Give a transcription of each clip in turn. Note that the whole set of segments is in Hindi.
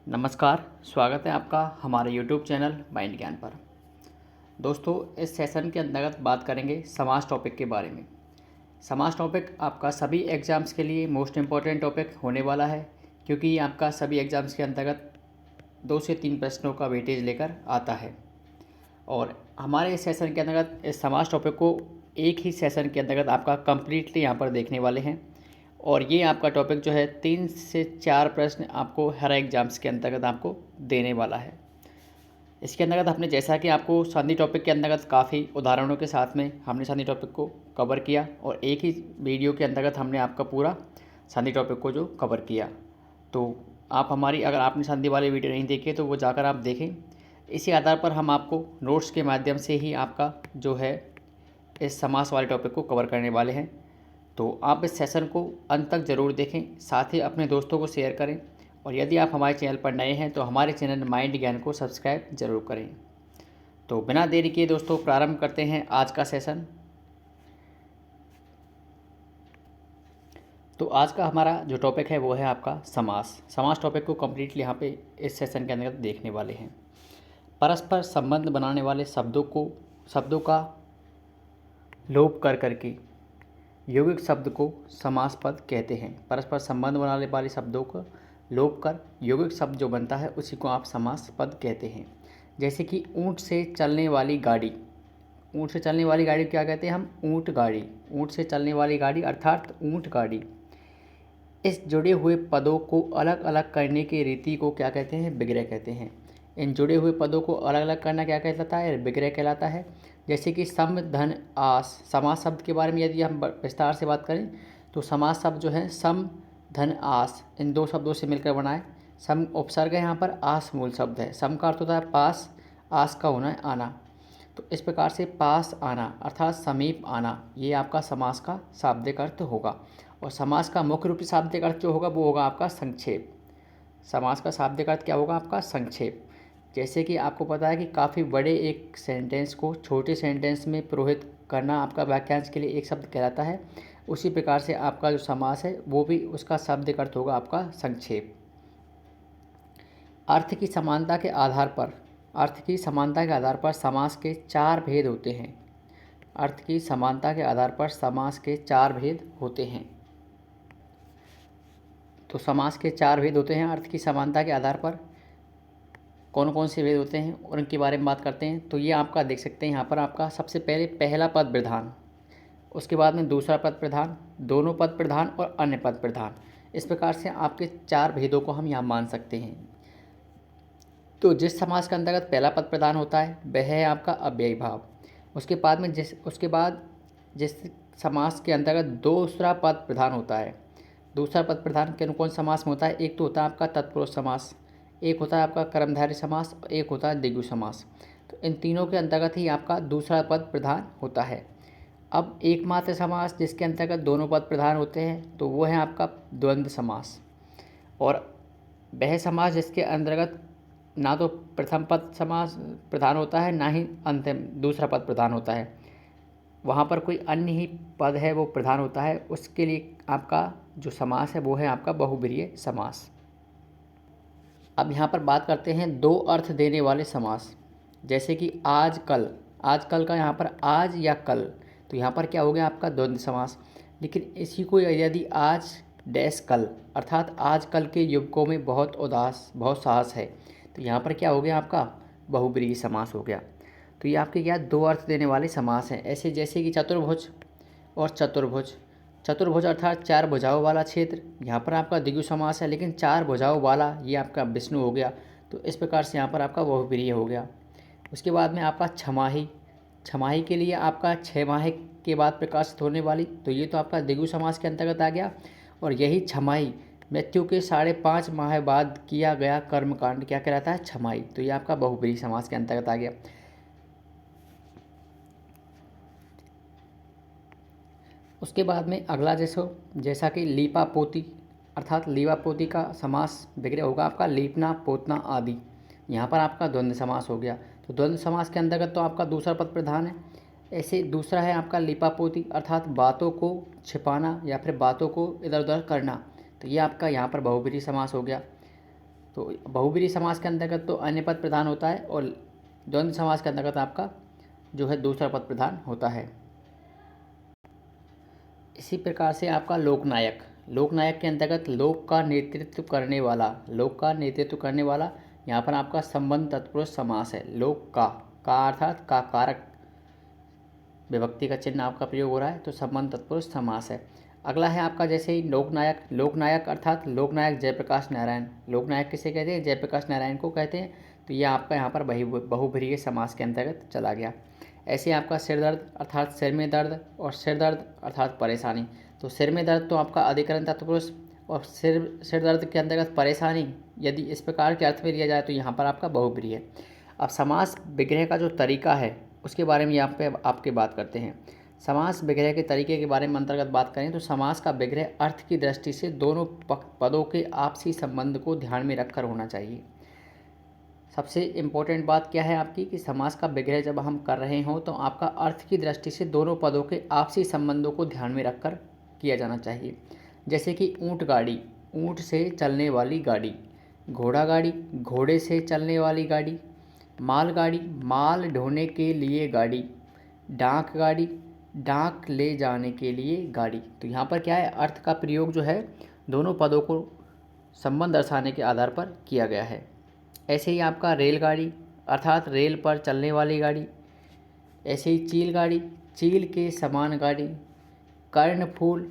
नमस्कार, स्वागत है आपका हमारे YouTube चैनल माइंड ज्ञान पर। दोस्तों, इस सेशन के अंतर्गत बात करेंगे समास टॉपिक के बारे में। समास टॉपिक आपका सभी एग्ज़ाम्स के लिए मोस्ट इम्पॉर्टेंट टॉपिक होने वाला है, क्योंकि ये आपका सभी एग्ज़ाम्स के अंतर्गत 2 से 3 प्रश्नों का वेटेज लेकर आता है। और हमारे इस सेशन के अंतर्गत इस समास टॉपिक को एक ही सेशन के अंतर्गत आपका कम्प्लीटली यहाँ पर देखने वाले हैं। और ये आपका टॉपिक जो है 3 से 4 प्रश्न आपको हर एग्ज़ाम्स के अंतर्गत आपको देने वाला है। इसके अंतर्गत हमने जैसा कि आपको संधि टॉपिक के अंतर्गत काफ़ी उदाहरणों के साथ में हमने संधि टॉपिक को कवर किया, और एक ही वीडियो के अंतर्गत हमने आपका पूरा संधि टॉपिक को जो कवर किया। तो आप हमारी, अगर आपने संधि वाली वीडियो नहीं देखी तो वो जाकर आप देखें। इसी आधार पर हम आपको नोट्स के माध्यम से ही आपका जो है इस समास वाले टॉपिक को कवर करने वाले हैं। तो आप इस सेशन को अंत तक ज़रूर देखें, साथ ही अपने दोस्तों को शेयर करें। और यदि आप हमारे चैनल पर नए हैं तो हमारे चैनल माइंड ज्ञान को सब्सक्राइब ज़रूर करें। तो बिना देरी किए दोस्तों प्रारंभ करते हैं आज का सेशन। तो आज का हमारा जो टॉपिक है वो है आपका समास। समास टॉपिक को कम्प्लीटली यहाँ पे इस सेशन के अंतर्गत देखने वाले हैं। परस्पर संबंध बनाने वाले शब्दों का लोप कर करके यौगिक शब्द को समास पद कहते हैं। परस्पर संबंध बनाने वाले शब्दों को लोप कर यौगिक शब्द जो बनता है उसी को आप समास पद कहते हैं। जैसे कि ऊँट से चलने वाली गाड़ी। ऊँट से चलने वाली गाड़ी क्या कहते हैं हम? ऊँट गाड़ी। ऊँट से चलने वाली गाड़ी अर्थात ऊँट गाड़ी। इस जुड़े हुए पदों को अलग अलग करने की रीति को क्या कहते हैं? विग्रह कहते हैं। इन जुड़े हुए पदों को अलग अलग करना क्या कहलाता है? विग्रह कहलाता है। जैसे कि सम धन आस। समास शब्द के बारे में यदि हम विस्तार से बात करें तो समास शब्द जो है सम धन आस, इन दो शब्दों से मिलकर बना है। सम उपसर्ग है, यहाँ पर आस मूल शब्द है। सम का अर्थ होता है पास, आस का होना है आना। तो इस प्रकार से पास आना अर्थात समीप आना, ये आपका समास का शाब्दिक अर्थ होगा। और समास का मुख्य रूप से शाब्दिक अर्थ जो होगा वो होगा आपका संक्षेप। समास का शाब्दिक अर्थ क्या होगा? आपका संक्षेप। जैसे कि आपको पता है कि काफ़ी बड़े एक सेंटेंस को छोटे सेंटेंस में पुरोहित करना आपका वाक्यांश के लिए एक शब्द कहलाता है। उसी प्रकार से आपका जो समास है वो भी उसका शाब्दिक अर्थ होगा आपका संक्षेप। अर्थ की समानता के आधार पर समास के 4 भेद होते हैं। अर्थ की समानता के आधार पर समास के 4 भेद होते हैं। तो समास के 4 भेद होते हैं अर्थ की समानता के आधार पर। कौन कौन से भेद होते हैं और उनके बारे में बात करते हैं। तो ये आपका देख सकते हैं यहाँ पर आपका सबसे पहले पहला पद प्रधान, उसके बाद में दूसरा पद प्रधान, दोनों पद प्रधान और अन्य पद प्रधान। इस प्रकार से आपके 4 भेदों को हम यहाँ मान सकते हैं। तो जिस समास के अंतर्गत पहला पद प्रधान होता है वह है आपका अव्ययी भाव। उसके बाद जिस समास के अंतर्गत दूसरा पद प्रधान होता है, दूसरा पद प्रधान कौन समास में होता है? एक तो होता है आपका तत्पुरुष समास, एक होता है आपका कर्मधारय समास और एक होता है द्विगु समास। तो इन तीनों के अंतर्गत ही आपका दूसरा पद प्रधान होता है। अब एकमात्र समास जिसके अंतर्गत दोनों पद प्रधान होते हैं तो वो है आपका द्वंद्व समास। और वह समास जिसके अंतर्गत ना तो प्रथम पद समास प्रधान होता है ना ही अंतिम दूसरा पद प्रधान होता है, वहाँ पर कोई अन्य ही पद है वो प्रधान होता है, उसके लिए आपका जो समास है वो है आपका बहुब्रीहि समास। अब यहाँ पर बात करते हैं 2 अर्थ देने वाले समास। जैसे कि आज कल, आज कल का यहाँ पर आज या कल, तो यहाँ पर क्या हो गया आपका द्वंद्व समास। लेकिन इसी को यदि आज डैश कल अर्थात आज कल के युवकों में बहुत उदास बहुत साहस है, तो यहाँ पर क्या हो गया आपका बहुब्रीहि समास हो गया। तो ये आपके क्या 2 अर्थ देने वाले समास हैं। ऐसे जैसे कि चतुर्भुज और चतुर्भुज। चतुर्भुज अर्थात 4 भुजाओं वाला क्षेत्र, यहाँ पर आपका द्विगु समास है, लेकिन 4 भुजाओं वाला ये आपका विष्णु हो गया। तो इस प्रकार से यहाँ पर आपका बहुब्रीहि हो गया। उसके बाद में आपका छमाही। छमाही के लिए आपका 6 माह के बाद प्रकाशित होने वाली, तो ये तो आपका द्विगु समास के अंतर्गत आ गया। और यही छमाही मृत्यु के 5.5 माह बाद किया गया कर्मकांड क्या कहलाता है? छमाही। तो ये आपका बहुब्रीहि समास के अंतर्गत आ गया। उसके बाद में अगला जैसा कि लीपा पोती अर्थात लीपा पोती का समास विग्रह होगा आपका लीपना पोतना आदि। यहाँ पर आपका द्वंद्व समास हो गया। तो द्वंद्व समास के अंतर्गत तो आपका दूसरा पद प्रधान है। ऐसे दूसरा है आपका लीपा पोती अर्थात बातों को छिपाना या फिर बातों को इधर उधर करना, तो ये आपका यहाँ पर बहुब्रीहि समास हो गया। तो बहुब्रीहि समास के अंतर्गत तो अन्य पद प्रधान होता है और द्वंद्व समास के अंतर्गत आपका जो है दूसरा पद प्रधान होता है। इसी प्रकार से आपका लोकनायक, लोकनायक के अंतर्गत लोक का नेतृत्व करने वाला, लोक का नेतृत्व करने वाला, यहाँ पर आपका संबंध तत्पुरुष समास है। लोक का अर्थात का कारक विभक्ति का चिन्ह आपका प्रयोग हो रहा है, तो संबंध तत्पुरुष समास है। अगला है आपका जैसे ही लोकनायक, लोकनायक अर्थात लोकनायक जयप्रकाश नारायण, लोकनायक किसे कहते हैं? जयप्रकाश नारायण को कहते हैं। तो यह आपका यहाँ पर बहुब्रीहि समास के अंतर्गत चला गया। ऐसे आपका सिर दर्द अर्थात सिर में दर्द और सिर दर्द अर्थात परेशानी, तो सिर में दर्द तो आपका अधिकरण तत्पुरुष और सिर दर्द के अंतर्गत परेशानी यदि इस प्रकार के अर्थ में लिया जाए तो यहाँ पर आपका बहुब्रीहि है। अब समास विग्रह का जो तरीका है उसके बारे में यहाँ पे आपके बात करते हैं। समास विग्रह के तरीके के बारे में अंतर्गत बात करें तो समास का विग्रह अर्थ की दृष्टि से दोनों पदों के आपसी संबंध को ध्यान में रखकर होना चाहिए। सबसे इम्पोर्टेंट बात क्या है आपकी कि समास का विग्रह जब हम कर रहे हों तो आपका अर्थ की दृष्टि से दोनों पदों के आपसी संबंधों को ध्यान में रखकर किया जाना चाहिए। जैसे कि ऊँट गाड़ी, ऊँट से चलने वाली गाड़ी, घोड़ा गाड़ी, घोड़े से चलने वाली गाड़ी, मालगाड़ी, माल ढोने के लिए गाड़ी, डाक गाड़ी, डाक ले जाने के लिए गाड़ी। तो यहाँ पर क्या है, अर्थ का प्रयोग जो है दोनों पदों को संबंध दर्शाने के आधार पर किया गया है। ऐसे ही आपका रेलगाड़ी अर्थात रेल पर चलने वाली गाड़ी, ऐसे ही चील गाड़ी, चील के समान गाड़ी, कर्णफूल,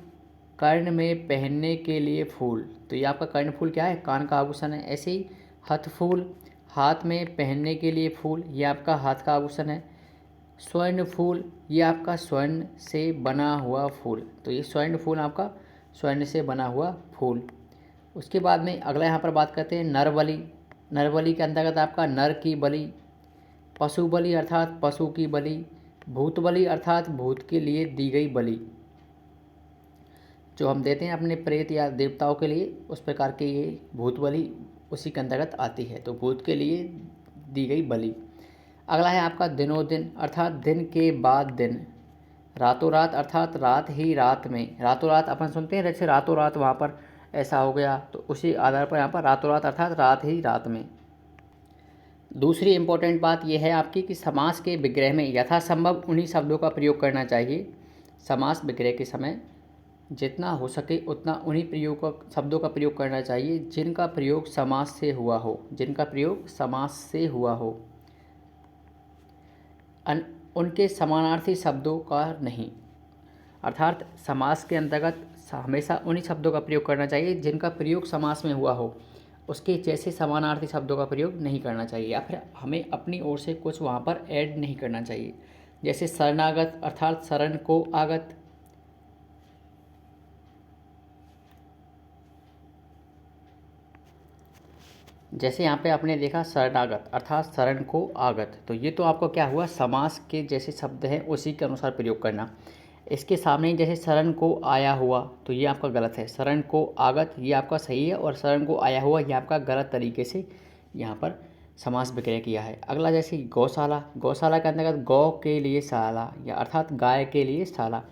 कर्ण में पहनने के लिए फूल, तो ये आपका कर्णफूल क्या है? कान का आभूषण है। ऐसे ही हथफूल, हाथ में पहनने के लिए फूल, ये आपका हाथ का आभूषण है। स्वर्ण फूल, ये आपका स्वर्ण से बना हुआ फूल, तो ये स्वर्ण फूल आपका स्वर्ण से बना हुआ फूल। उसके बाद में अगला यहाँ पर बात करते हैं नरबलि, नरबलि के अंतर्गत आपका नर की बलि, पशु बलि अर्थात पशु की बलि, भूत बलि अर्थात भूत के लिए दी गई बलि, जो हम देते हैं अपने प्रेत या देवताओं के लिए, उस प्रकार के ये भूत बलि उसी के अंतर्गत आती है, तो भूत के लिए दी गई बलि। अगला है आपका दिनों दिन अर्थात दिन के बाद दिन, रातों रात अर्थात रात ही रात में, रातों रात अपन सुनते हैं जैसे रातों रात वहाँ पर ऐसा हो गया, तो उसी आधार पर यहाँ पर रातों रात अर्थात रात ही रात में। दूसरी इम्पोर्टेंट बात यह है आपकी कि समास के विग्रह में यथासंभव उन्हीं शब्दों का प्रयोग करना चाहिए। समास विग्रह के समय जितना हो सके उतना उन्हीं शब्दों का प्रयोग करना चाहिए जिनका प्रयोग समास से हुआ हो, जिनका प्रयोग समास से हुआ हो, उनके समानार्थी शब्दों का नहीं। अर्थात समास के अंतर्गत हमेशा उन्हीं शब्दों का प्रयोग करना चाहिए जिनका प्रयोग समास में हुआ हो, उसके जैसे समानार्थी शब्दों का प्रयोग नहीं करना चाहिए, या फिर हमें अपनी ओर से कुछ वहाँ पर ऐड नहीं करना चाहिए। जैसे शरणागत अर्थात शरण को आगत, जैसे यहाँ पे आपने देखा शरणागत अर्थात शरण को आगत, तो ये तो आपको क्या हुआ, समास के जैसे शब्द हैं उसी के अनुसार प्रयोग करना। इसके सामने जैसे शरण को आया हुआ, तो ये आपका गलत है। शरण को आगत ये आपका सही है और शरण को आया हुआ ये आपका गलत तरीके से यहाँ पर समास विग्रह किया है। अगला जैसे गौशाला, गौशाला के अंतर्गत गौ के लिए शाला या अर्थात गाय के लिए शाला।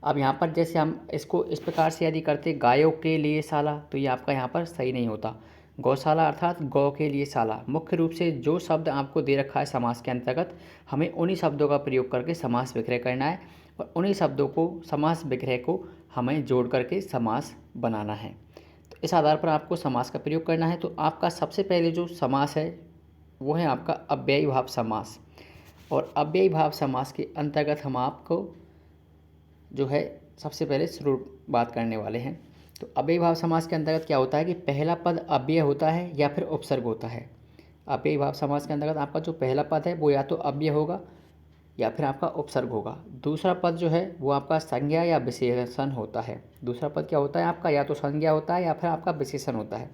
अब यहाँ पर जैसे हम इसको इस प्रकार से यदि करते गायों के लिए शाला, तो ये आपका यहाँ पर सही नहीं होता। गौशाला अर्थात गौ के लिए शाला, मुख्य रूप से जो शब्द आपको दे रखा है समास के अंतर्गत हमें उन्हीं शब्दों का प्रयोग करके समास विग्रह करना है और उन्हीं शब्दों को समास विग्रह को हमें जोड़ करके समास बनाना है। तो इस आधार पर आपको समास का प्रयोग करना है। तो आपका सबसे पहले जो समास है वो है आपका अव्ययी भाव समास, और अव्ययी भाव समास के अंतर्गत हम आपको जो है सबसे पहले शुरू बात करने वाले हैं। तो अव्ययी भाव समास के अंतर्गत क्या होता है कि पहला पद अव्यय होता है या फिर उपसर्ग होता है। अव्ययी भाव समास के अंतर्गत आपका जो पहला पद है वो या तो अव्यय होगा या फिर आपका उपसर्ग होगा। दूसरा पद जो है वो आपका संज्ञा या विशेषण होता है। दूसरा पद क्या होता है आपका, या तो संज्ञा होता है या फिर आपका विशेषण होता है।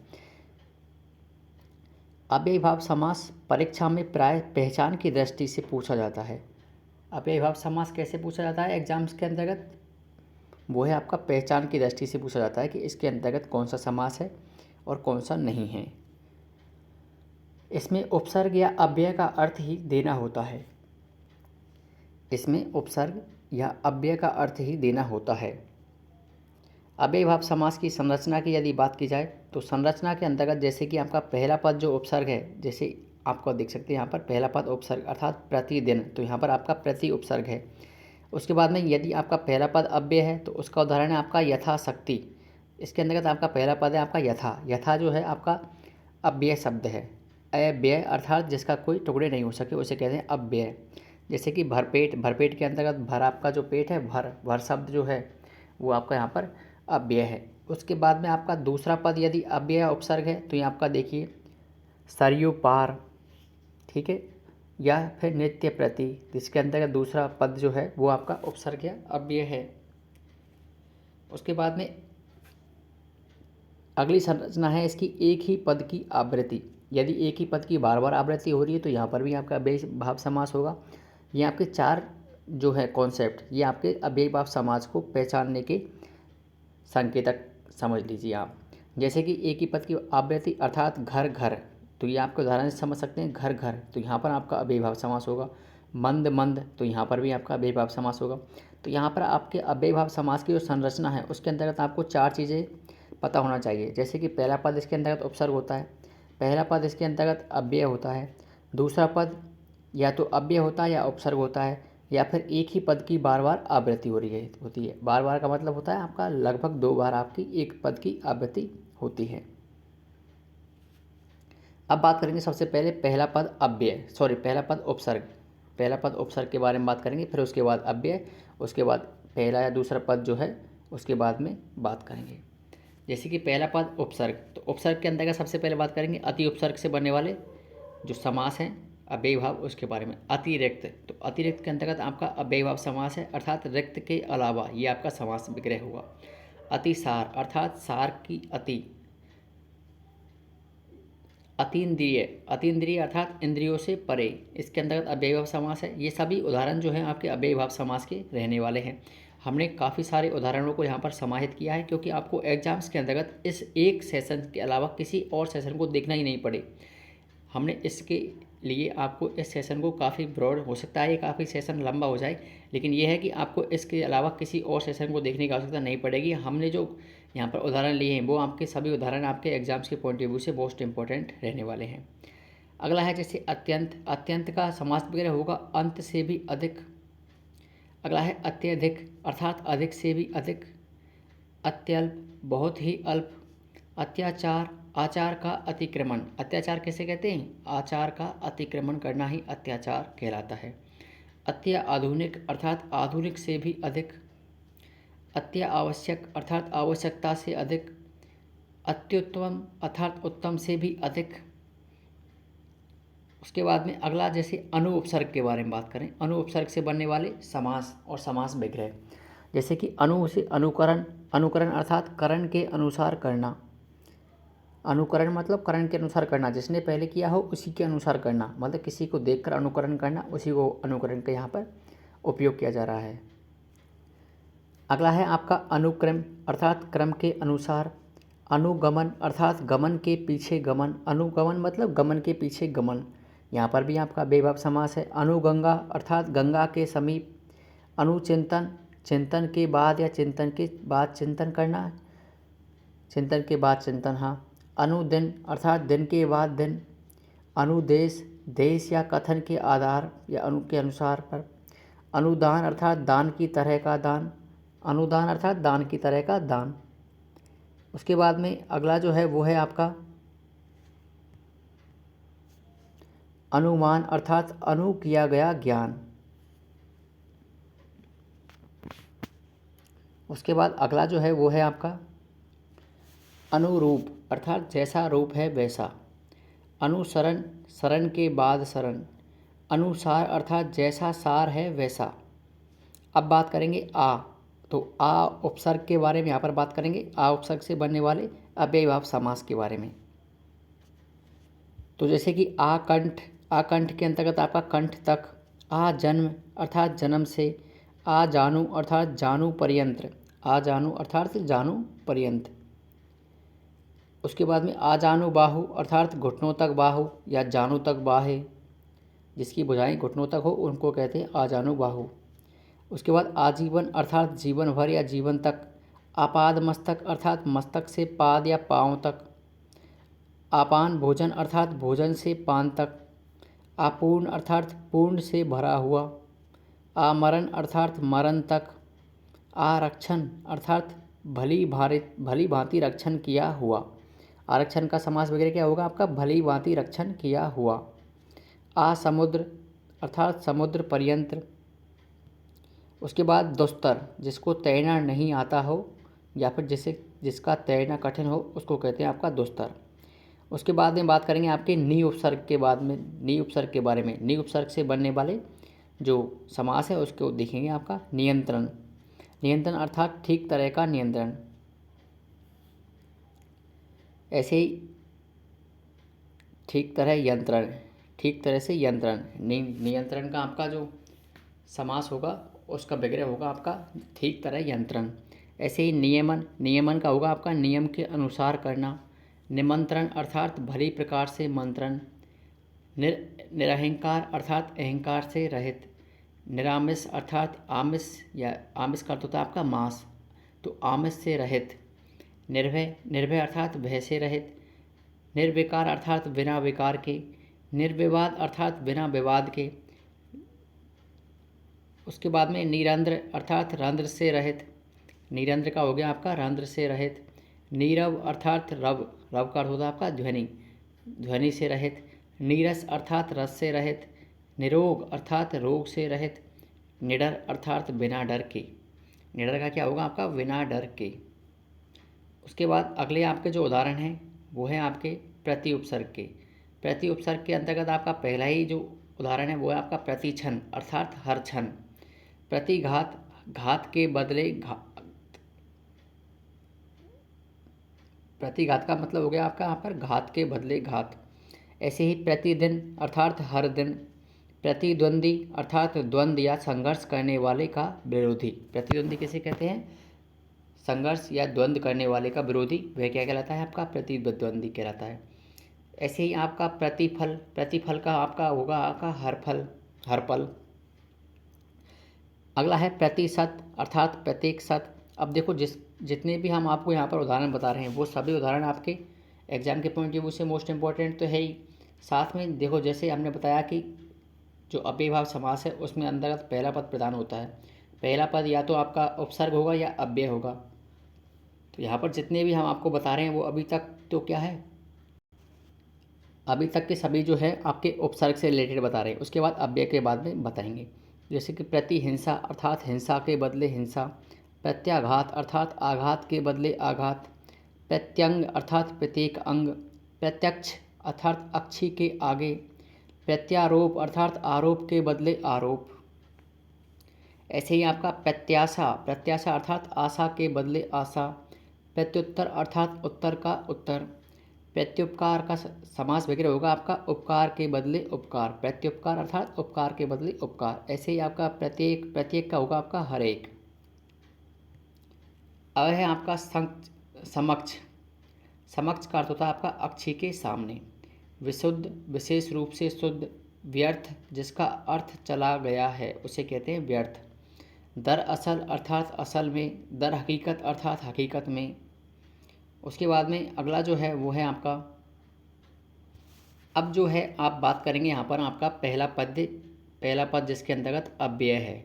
अव्ययी भाव समास परीक्षा में प्राय पहचान की दृष्टि से पूछा जाता है। अव्ययी भाव समास कैसे पूछा जाता है एग्जाम्स के अंतर्गत, वो है आपका पहचान की दृष्टि से पूछा जाता है कि इसके अंतर्गत कौन सा समास है और कौन सा नहीं है। इसमें उपसर्ग या अव्यय का अर्थ ही देना होता है, इसमें उपसर्ग या अव्यय का अर्थ ही देना होता है। अव्ययी भाव समास की संरचना की यदि बात की जाए तो संरचना के अंतर्गत जैसे कि आपका पहला पद जो उपसर्ग है, जैसे आपको देख सकते हैं यहाँ पर पहला पद उपसर्ग अर्थात प्रतिदिन, तो यहाँ पर आपका प्रति उपसर्ग है। उसके बाद में यदि आपका पहला पद अव्यय है तो उसका उदाहरण है आपका यथाशक्ति। इसके अंतर्गत आपका पहला पद है आपका यथा। यथा जो है आपका अव्यय शब्द है। अव्यय अर्थात जिसका कोई टुकड़े नहीं हो सके उसे कहते हैं अव्यय। जैसे कि भरपेट, भरपेट के अंतर्गत भर आपका जो पेट है, भर भर शब्द जो है वो आपका यहाँ पर अव्यय है। उसके बाद में आपका दूसरा पद यदि अव्यय उपसर्ग है तो ये आपका देखिए सरयू पार, ठीक है, या फिर नित्य प्रति, जिसके अंतर्गत दूसरा पद जो है वो आपका उपसर्ग या अव्यय है। उसके बाद में अगली संरचना है इसकी एक ही पद की आवृत्ति। यदि एक ही पद की बार बार आवृत्ति हो रही है तो यहाँ पर भी आपका अव्ययी भाव समास होगा। ये आपके चार जो है कॉन्सेप्ट, ये आपके अव्ययी भाव समास को पहचानने के संकेतक समझ लीजिए आप। जैसे कि एक ही पद की आवृत्ति अर्थात घर घर, तो ये आपके उदाहरण से समझ सकते हैं। घर घर, तो यहाँ पर आपका अव्ययी भाव समास होगा। मंद मंद, तो यहाँ पर भी आपका अव्ययी भाव समास होगा। तो यहाँ पर आपके अव्ययी भाव समास की जो संरचना है उसके अंतर्गत आपको चार चीज़ें पता होना चाहिए। जैसे कि पहला पद इसके अंतर्गत उपसर्ग होता है, पहला पद इसके अंतर्गत अव्यय होता है, दूसरा पद या तो अव्यय होता है या उपसर्ग होता है, या फिर एक ही पद की बार बार आवृत्ति होती है। बार बार का मतलब होता है आपका लगभग 2 बार आपकी एक पद की आवृत्ति होती है। अब बात करेंगे सबसे पहले पहला पद उपसर्ग। पहला पद उपसर्ग के बारे में बात करेंगे, फिर उसके बाद अव्यय, उसके बाद पहला या दूसरा पद जो है उसके बाद में बात करेंगे। जैसे कि पहला पद उपसर्ग, तो उपसर्ग के अंतर्गत सबसे पहले बात करेंगे अति उपसर्ग से बनने वाले जो समास हैं अव्ययी भाव, उसके बारे में। अतिरिक्त, तो अतिरिक्त के अंतर्गत आपका अव्ययी भाव समास है अर्थात रिक्त के अलावा, ये आपका समास विग्रह हुआ। अतिसार अर्थात सार की अति। अतीन्द्रिय, अतीन्द्रिय अर्थात इंद्रियों से परे, इसके अंतर्गत अव्ययी भाव समास है। ये सभी उदाहरण जो हैं आपके अव्ययी भाव समास के रहने वाले हैं। हमने काफ़ी सारे उदाहरणों को यहाँ पर समाहित किया है क्योंकि आपको एग्जाम्स के अंतर्गत इस एक सेशन के अलावा किसी और सेशन को देखना ही नहीं पड़े। हमने इसके लिए आपको इस सेशन को काफ़ी ब्रॉड, हो सकता है ये काफ़ी सेशन लंबा हो जाए, लेकिन यह है कि आपको इसके अलावा किसी और सेशन को देखने की आवश्यकता नहीं पड़ेगी। हमने जो यहाँ पर उदाहरण लिए हैं वो आपके सभी उदाहरण आपके एग्जाम्स के पॉइंट ऑफ व्यू से मोस्ट इंपॉर्टेंट रहने वाले हैं। अगला है जैसे अत्यंत, अत्यंत का समास वगैरह होगा अंत से भी अधिक। अगला है अत्यधिक अर्थात अधिक से भी अधिक। अत्यल्प, बहुत ही अल्प। अत्याचार, आचार का अतिक्रमण। अत्याचार कैसे कहते हैं? आचार का अतिक्रमण करना ही अत्याचार कहलाता है। अत्य आधुनिक अर्थात आधुनिक से भी अधिक। अत्य आवश्यक अर्थात आवश्यकता से अधिक। अत्युत्तम अर्थात उत्तम से भी अधिक। उसके बाद में अगला जैसे अनु उपसर्ग के बारे में बात करें। अनु उपसर्ग से बनने वाले समास और समास विग्रह, जैसे कि अनु से अनुकरण, अनुकरण अर्थात करण के अनुसार करना। अनुकरण मतलब करण के अनुसार करना, जिसने पहले किया हो उसी के अनुसार करना, मतलब किसी को देखकर अनुकरण करना, उसी को अनुकरण का यहाँ पर उपयोग किया जा रहा है। अगला है आपका अनुक्रम अर्थात क्रम के अनुसार। अनुगमन अर्थात गमन के पीछे गमन। अनुगमन मतलब गमन के पीछे गमन, यहाँ पर भी आपका बेभाव समास है। अनुगंगा अर्थात गंगा के समीप। अनुचिंतन, चिंतन के बाद या चिंतन के बाद चिंतन करना, चिंतन के बाद चिंतन, हाँ। अनुदिन अर्थात दिन के बाद दिन। अनुदेश, देश या कथन के आधार या अनु के अनुसार पर। अनुदान अर्थात दान की तरह का दान। अनुदान अर्थात दान की तरह का दान। उसके बाद में अगला जो है वो है आपका अनुमान अर्थात अनु किया गया ज्ञान। उसके बाद अगला जो है वो है आपका अनुरूप अर्थात जैसा रूप है वैसा। अनुसरण, शरण के बाद शरण। अनुसार अर्थात जैसा सार है वैसा। अब बात करेंगे आ, तो आ उपसर्ग के बारे में यहाँ पर बात करेंगे। आ उपसर्ग से बनने वाले अव्ययी भाव समास के बारे में। तो जैसे कि आकंठ, आकंठ के अंतर्गत आपका कंठ तक। आ जन्म अर्थात जन्म से। आ जानू अर्थात जानू पर्यंत। आ जानू अर्थात जानू पर्यंत। उसके बाद में आ जानू बाहु अर्थात घुटनों तक बाहु या जानू तक बाहे, जिसकी भुजाएं घुटनों तक हो उनको कहते हैं आ जानू बाहु। उसके बाद आजीवन अर्थात जीवन भर या जीवन तक। आपाद मस्तक अर्थात मस्तक से पाद या पाँव तक। आपान भोजन अर्थात भोजन से पान तक। अपूर्ण अर्थात पूर्ण से भरा हुआ। आमरण अर्थात मरण तक। आरक्षण अर्थात भली भांति रक्षण किया हुआ। आरक्षण का समास वगैरह क्या होगा आपका, भली भांति रक्षण किया हुआ। आसमुद्र अर्थात समुद्र पर्यंत। उसके बाद दुस्तर, जिसको तैरना नहीं आता हो या फिर जिसका तैरना कठिन हो उसको कहते हैं आपका दुस्तर। उसके बाद में बात करेंगे आपके नी उपसर्ग के बाद में, नी उपसर्ग के बारे में। नी उपसर्ग से बनने वाले जो समास है उसको देखेंगे आपका नियंत्रण। नियंत्रण अर्थात ठीक तरह का नियंत्रण। ऐसे ही ठीक तरह यंत्रण, ठीक तरह से यंत्रण। नियंत्रण का आपका जो समास होगा उसका विग्रह होगा आपका ठीक तरह यंत्रण। ऐसे ही नियमन, नियमन का होगा आपका नियम के अनुसार करना। निमंत्रण अर्थात भली प्रकार से मंत्रण। निरहंकार अर्थात अहंकार से रहित। निरामिष अर्थात आमिष, या आमिष का अर्थ होता है आपका मांस, तो आमिष से रहित। निर्भय, निर्भय अर्थात भय से रहित। निर्विकार अर्थात बिना विकार के। निर्विवाद अर्थात बिना विवाद के। उसके बाद में निरंध्र अर्थात रंध्र से रहित। निरंध्र का हो गया आपका रंध्र से रहित। नीरव अर्थात रव, रव का अर्थ होता है आपका ध्वनि, ध्वनि से रहित। नीरस अर्थात रस से रहित। निरोग अर्थात रोग से रहित। निडर अर्थात बिना डर के। निडर का क्या होगा आपका बिना डर के। उसके बाद अगले आपके जो उदाहरण हैं वो है आपके प्रति उपसर्ग के। प्रति उपसर्ग के अंतर्गत आपका पहला ही जो उदाहरण है वो है आपका प्रतिक्षण अर्थात हर क्षण। प्रतिघात, घात के बदले घात। प्रतिघात का मतलब हो गया आपका यहाँ पर घात के बदले घात। ऐसे ही प्रतिदिन अर्थात हर दिन। प्रतिद्वंदी अर्थात द्वंद्व या संघर्ष करने वाले का विरोधी। प्रतिद्वंदी किसे कहते हैं, संघर्ष या द्वंद्व करने वाले का विरोधी, वह क्या कहलाता है आपका प्रतिद्वंदी कहलाता है। ऐसे ही आपका प्रतिफल, प्रतिफल का आपका होगा आपका हर फल, हर पल। अगला है प्रतिशत अर्थात प्रत्येक शत। अब देखो जितने भी हम आपको यहाँ पर उदाहरण बता रहे हैं वो सभी उदाहरण आपके एग्जाम के पॉइंट ऑफ व्यू से मोस्ट इंपॉर्टेंट तो है ही। साथ में देखो जैसे हमने बताया कि जो अव्ययभाव समास है उसमें अंतर्गत पहला पद प्रदान होता है। पहला पद या तो आपका उपसर्ग होगा या अव्यय होगा। तो यहाँ पर जितने भी हम आपको बता रहे हैं वो अभी तक तो क्या है, अभी तक के सभी जो है आपके उपसर्ग से रिलेटेड बता रहे हैं। उसके बाद अव्यय के बाद में बताएंगे। जैसे कि प्रतिहिंसा अर्थात हिंसा के बदले हिंसा। प्रत्याघात अर्थात आघात के बदले आघात। प्रत्यंग अर्थात प्रत्येक अंग। प्रत्यक्ष अर्थात अक्षी के आगे। प्रत्यारोप अर्थात आरोप के बदले आरोप। ऐसे ही आपका प्रत्याशा, प्रत्याशा अर्थात आशा के बदले आशा। प्रत्युत्तर अर्थात उत्तर का उत्तर। प्रत्युपकार का समास वगैरह होगा आपका उपकार के बदले उपकार। प्रत्युपकार अर्थात उपकार के बदले उपकार। ऐसे ही आपका प्रत्येक, प्रत्येक का होगा आपका हर एक। अब है आपका समक्ष। समक्ष का अर्थ होता है आपका अक्षी के सामने। विशुद्ध, विशेष रूप से शुद्ध। व्यर्थ, जिसका अर्थ चला गया है उसे कहते हैं व्यर्थ। दरअसल अर्थात असल में। दर हकीकत अर्थात हकीकत में। उसके बाद में अगला जो है वो है आपका, अब जो है आप बात करेंगे यहाँ पर आपका पहला पद जिसके अंतर्गत अव्यय है।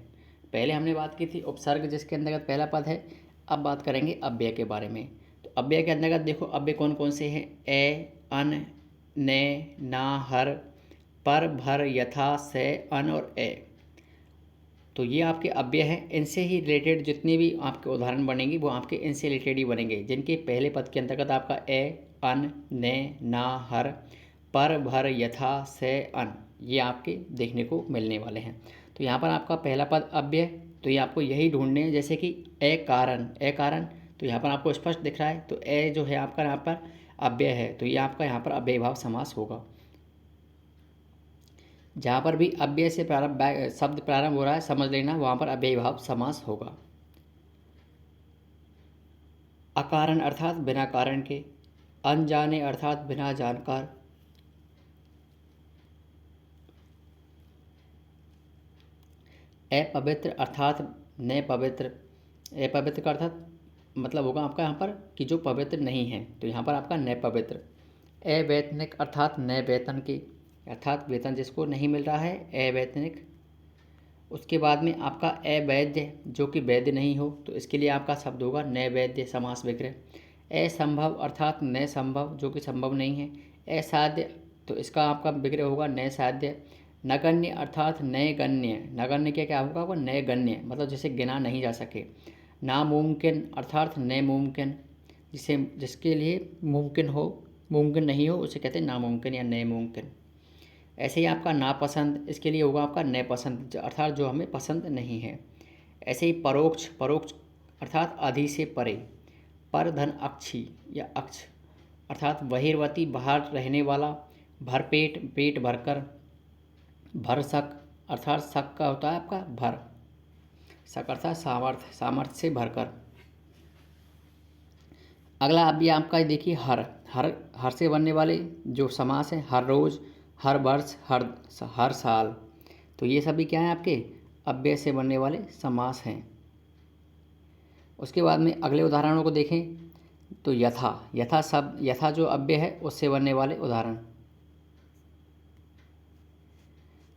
पहले हमने बात की थी उपसर्ग जिसके अंतर्गत पहला पद है। अब बात करेंगे अव्यय के बारे में। तो अव्यय के अंतर्गत देखो अव्यय कौन कौन से हैं, ए, अन, ने, ना, हर, पर, भर, यथा, से, अन और ए। तो ये आपके अव्यय हैं। इनसे ही रिलेटेड जितने भी आपके उदाहरण बनेंगे वो आपके इनसे रिलेटेड ही बनेंगे, जिनके पहले पद के अंतर्गत आपका ए, अन, ने, ना, हर, पर, भर, यथा, से, अन ये आपके देखने को मिलने वाले हैं। तो यहाँ पर आपका पहला पद अव्यय, तो ये आपको यही ढूंढने हैं। जैसे कि ए कारण, ए कारण, तो यहाँ पर आपको स्पष्ट दिख रहा है, तो ए जो है आपका यहाँ पर अव्यय है, तो ये आपका यहाँ पर अव्ययभाव समास होगा। जहाँ पर भी अव्यय से शब्द प्रारंभ हो रहा है समझ लेना वहाँ पर अव्ययभाव समास होगा। अकारण अर्थात बिना कारण के। अनजाने अर्थात बिना जानकार। अपवित्र अर्थात न पवित्र। अपवित्र का अर्थात मतलब होगा आपका यहाँ पर कि जो पवित्र नहीं है, तो यहाँ पर आपका न पवित्र। अवैतनिक अर्थात नए वेतन के, अर्थात वेतन जिसको नहीं मिल रहा है, अवैतनिक। उसके बाद में आपका अवैध, जो कि वैध नहीं हो, तो इसके लिए आपका शब्द होगा नैवेद्य समास विग्रह। असंभव अर्थात नए संभव, जो कि संभव नहीं है। असाध्य, तो इसका आपका विग्रह होगा नए साध्य। नगण्य अर्थात नए गण्य, नगण्य क्या क्या होगा, वो नए गण्य, मतलब जिसे गिना नहीं जा सके। नामुमकिन अर्थात नए मुमकिन, जिसके लिए मुमकिन हो, मुमकिन नहीं हो, उसे कहते हैं नामुमकिन या नए मुमकिन। ऐसे ही आपका नापसंद, इसके लिए होगा आपका नए पसंद, अर्थात जो हमें पसंद नहीं है। ऐसे ही परोक्ष, परोक्ष अर्थात अधि से परे। पर धन अक्षी या अक्ष अर्थात बहिर्वती, बाहर रहने वाला। भरपेट, पेट भरकर। भरसक अर्थात शक का होता है आपका भर, शक अर्थात सामर्थ्य, सामर्थ्य से भरकर। अगला अब ये आपका देखिए हर, हर से बनने वाले जो समास हैं, हर रोज़, हर वर्ष, हर साल, तो ये सभी क्या हैं आपके अव्यय से बनने वाले समास हैं। उसके बाद में अगले उदाहरणों को देखें तो यथा, यथा शब्द, यथा जो अव्यय है उससे बनने वाले उदाहरण,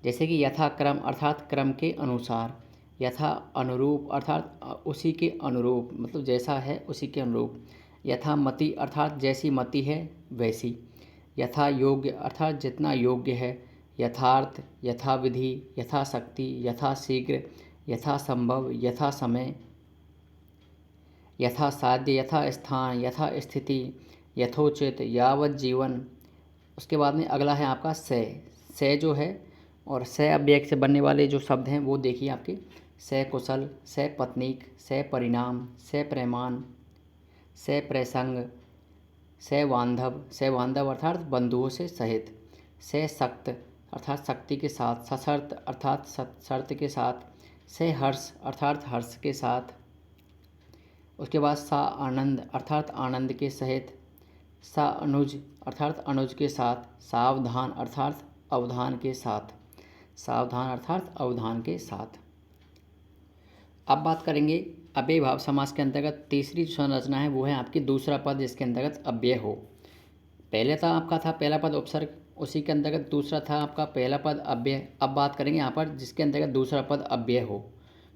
जैसे कि यथा क्रम अर्थात क्रम के अनुसार। यथा अनुरूप अर्थात उसी के अनुरूप, मतलब जैसा है उसी के अनुरूप। यथा मति अर्थात जैसी मति है वैसी। यथा योग्य अर्थात जितना योग्य है। यथार्थ, यथा विधि, यथा शक्ति, यथा शीघ्र, यथा संभव, यथा समय, यथा साध्य, यथा स्थान, यथा स्थिति, यथोचित, यावत जीवन। उसके बाद में अगला है आपका से जो है, और से अव्यय से बनने वाले जो शब्द हैं वो देखिए आपके से कुशल, से पत्नीक, से परिणाम, से प्रेमान, से प्रसंग, से बांधव अर्थात बंधुओं से सहित। से सक्त अर्थात शक्ति के साथ। सशर्त अर्थात शर्त के साथ। से हर्ष अर्थात हर्ष के साथ। उसके बाद सा आनंद अर्थात आनंद के सहित। सा अनुज अर्थात अनुज के साथ। सावधान अर्थात अवधान के साथ, सावधान अर्थात अवधान के साथ। अब बात करेंगे अव्यय भाव समास के अंतर्गत तीसरी जो संरचना है वो है आपकी दूसरा पद, जिसके अंतर्गत अव्यय हो। पहले था आपका था पहला पद उपसर्ग, उसी के अंतर्गत दूसरा था आपका पहला पद अव्यय। अब बात करेंगे यहाँ पर जिसके अंतर्गत दूसरा पद अव्यय हो।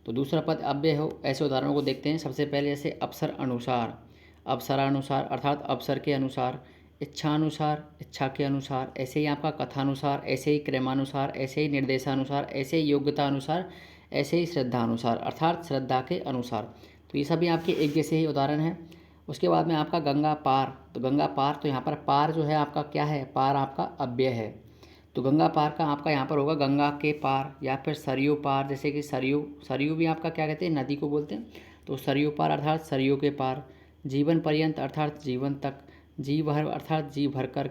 तो दूसरा पद अव्यय हो, ऐसे उदाहरणों को देखते हैं। सबसे पहले जैसे अवसर अनुसार, अवसरानुसार अर्थात अवसर के अनुसार। इच्छानुसार, इच्छा के अनुसार। ऐसे ही आपका कथानुसार, ऐसे ही क्रमानुसार, ऐसे ही निर्देशानुसार, ऐसे ही योग्यता अनुसार, ऐसे ही श्रद्धा अनुसार अर्थात श्रद्धा के अनुसार। तो ये सभी आपके एक जैसे ही उदाहरण हैं। उसके बाद में आपका गंगा पार, तो गंगा पार, तो यहाँ पर पार जो है आपका क्या है, पार आपका अव्यय है। तो गंगा पार का आपका यहाँ पर होगा गंगा के पार, या फिर सरयू पार, जैसे कि सरयू, सरयू भी आपका क्या कहते हैं, नदी को बोलते हैं। तो सरयू पार अर्थात सरयू के पार। जीवन पर्यंत अर्थात जीवन तक। जी भर अर्थात जी भर कर।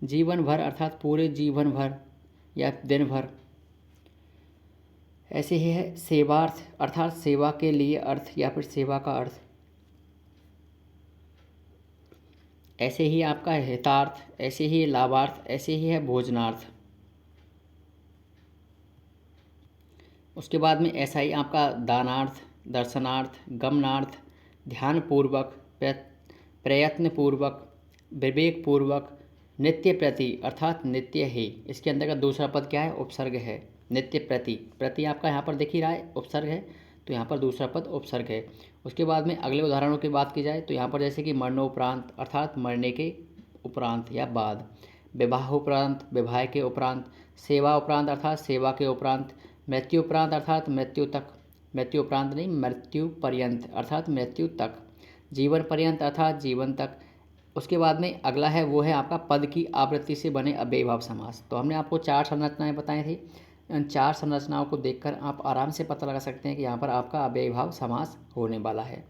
जीवन भर अर्थात पूरे जीवन भर या दिन भर। ऐसे ही है सेवार्थ अर्थात सेवा के लिए अर्थ या फिर सेवा का अर्थ। ऐसे ही आपका हितार्थ, ऐसे ही लाभार्थ, ऐसे ही है भोजनार्थ। उसके बाद में ऐसा ही आपका दानार्थ, दर्शनार्थ, गमनार्थ, ध्यानपूर्वक, प्रयत्नपूर्वक, विवेकपूर्वक, नित्य प्रति अर्थात नित्य ही। इसके अंतर्गत दूसरा पद क्या है, उपसर्ग है। नित्य प्रति, प्रति आपका यहाँ पर दिख ही रहा है उपसर्ग है, तो यहाँ पर दूसरा पद उपसर्ग है। उसके बाद में अगले उदाहरणों की बात की जाए तो यहाँ पर जैसे कि मरणोपरांत अर्थात मरने के उपरांत या बाद। विवाह उपरांत, विवाह के उपरांत। सेवा उपरांत अर्थात सेवा के उपरांत। मृत्यु उपरांत अर्थात मृत्यु तक, मृत्यु उपरांत नहीं, मृत्यु पर्यंत अर्थात मृत्यु तक। जीवन पर्यंत अर्थात जीवन तक। उसके बाद में अगला है वो है आपका पद की आवृत्ति से बने अव्ययी भाव समास। तो हमने आपको 4 संरचनाएं बताई थी। इन 4 संरचनाओं को देखकर आप आराम से पता लगा सकते हैं कि यहाँ पर आपका अव्ययी भाव समास होने वाला है।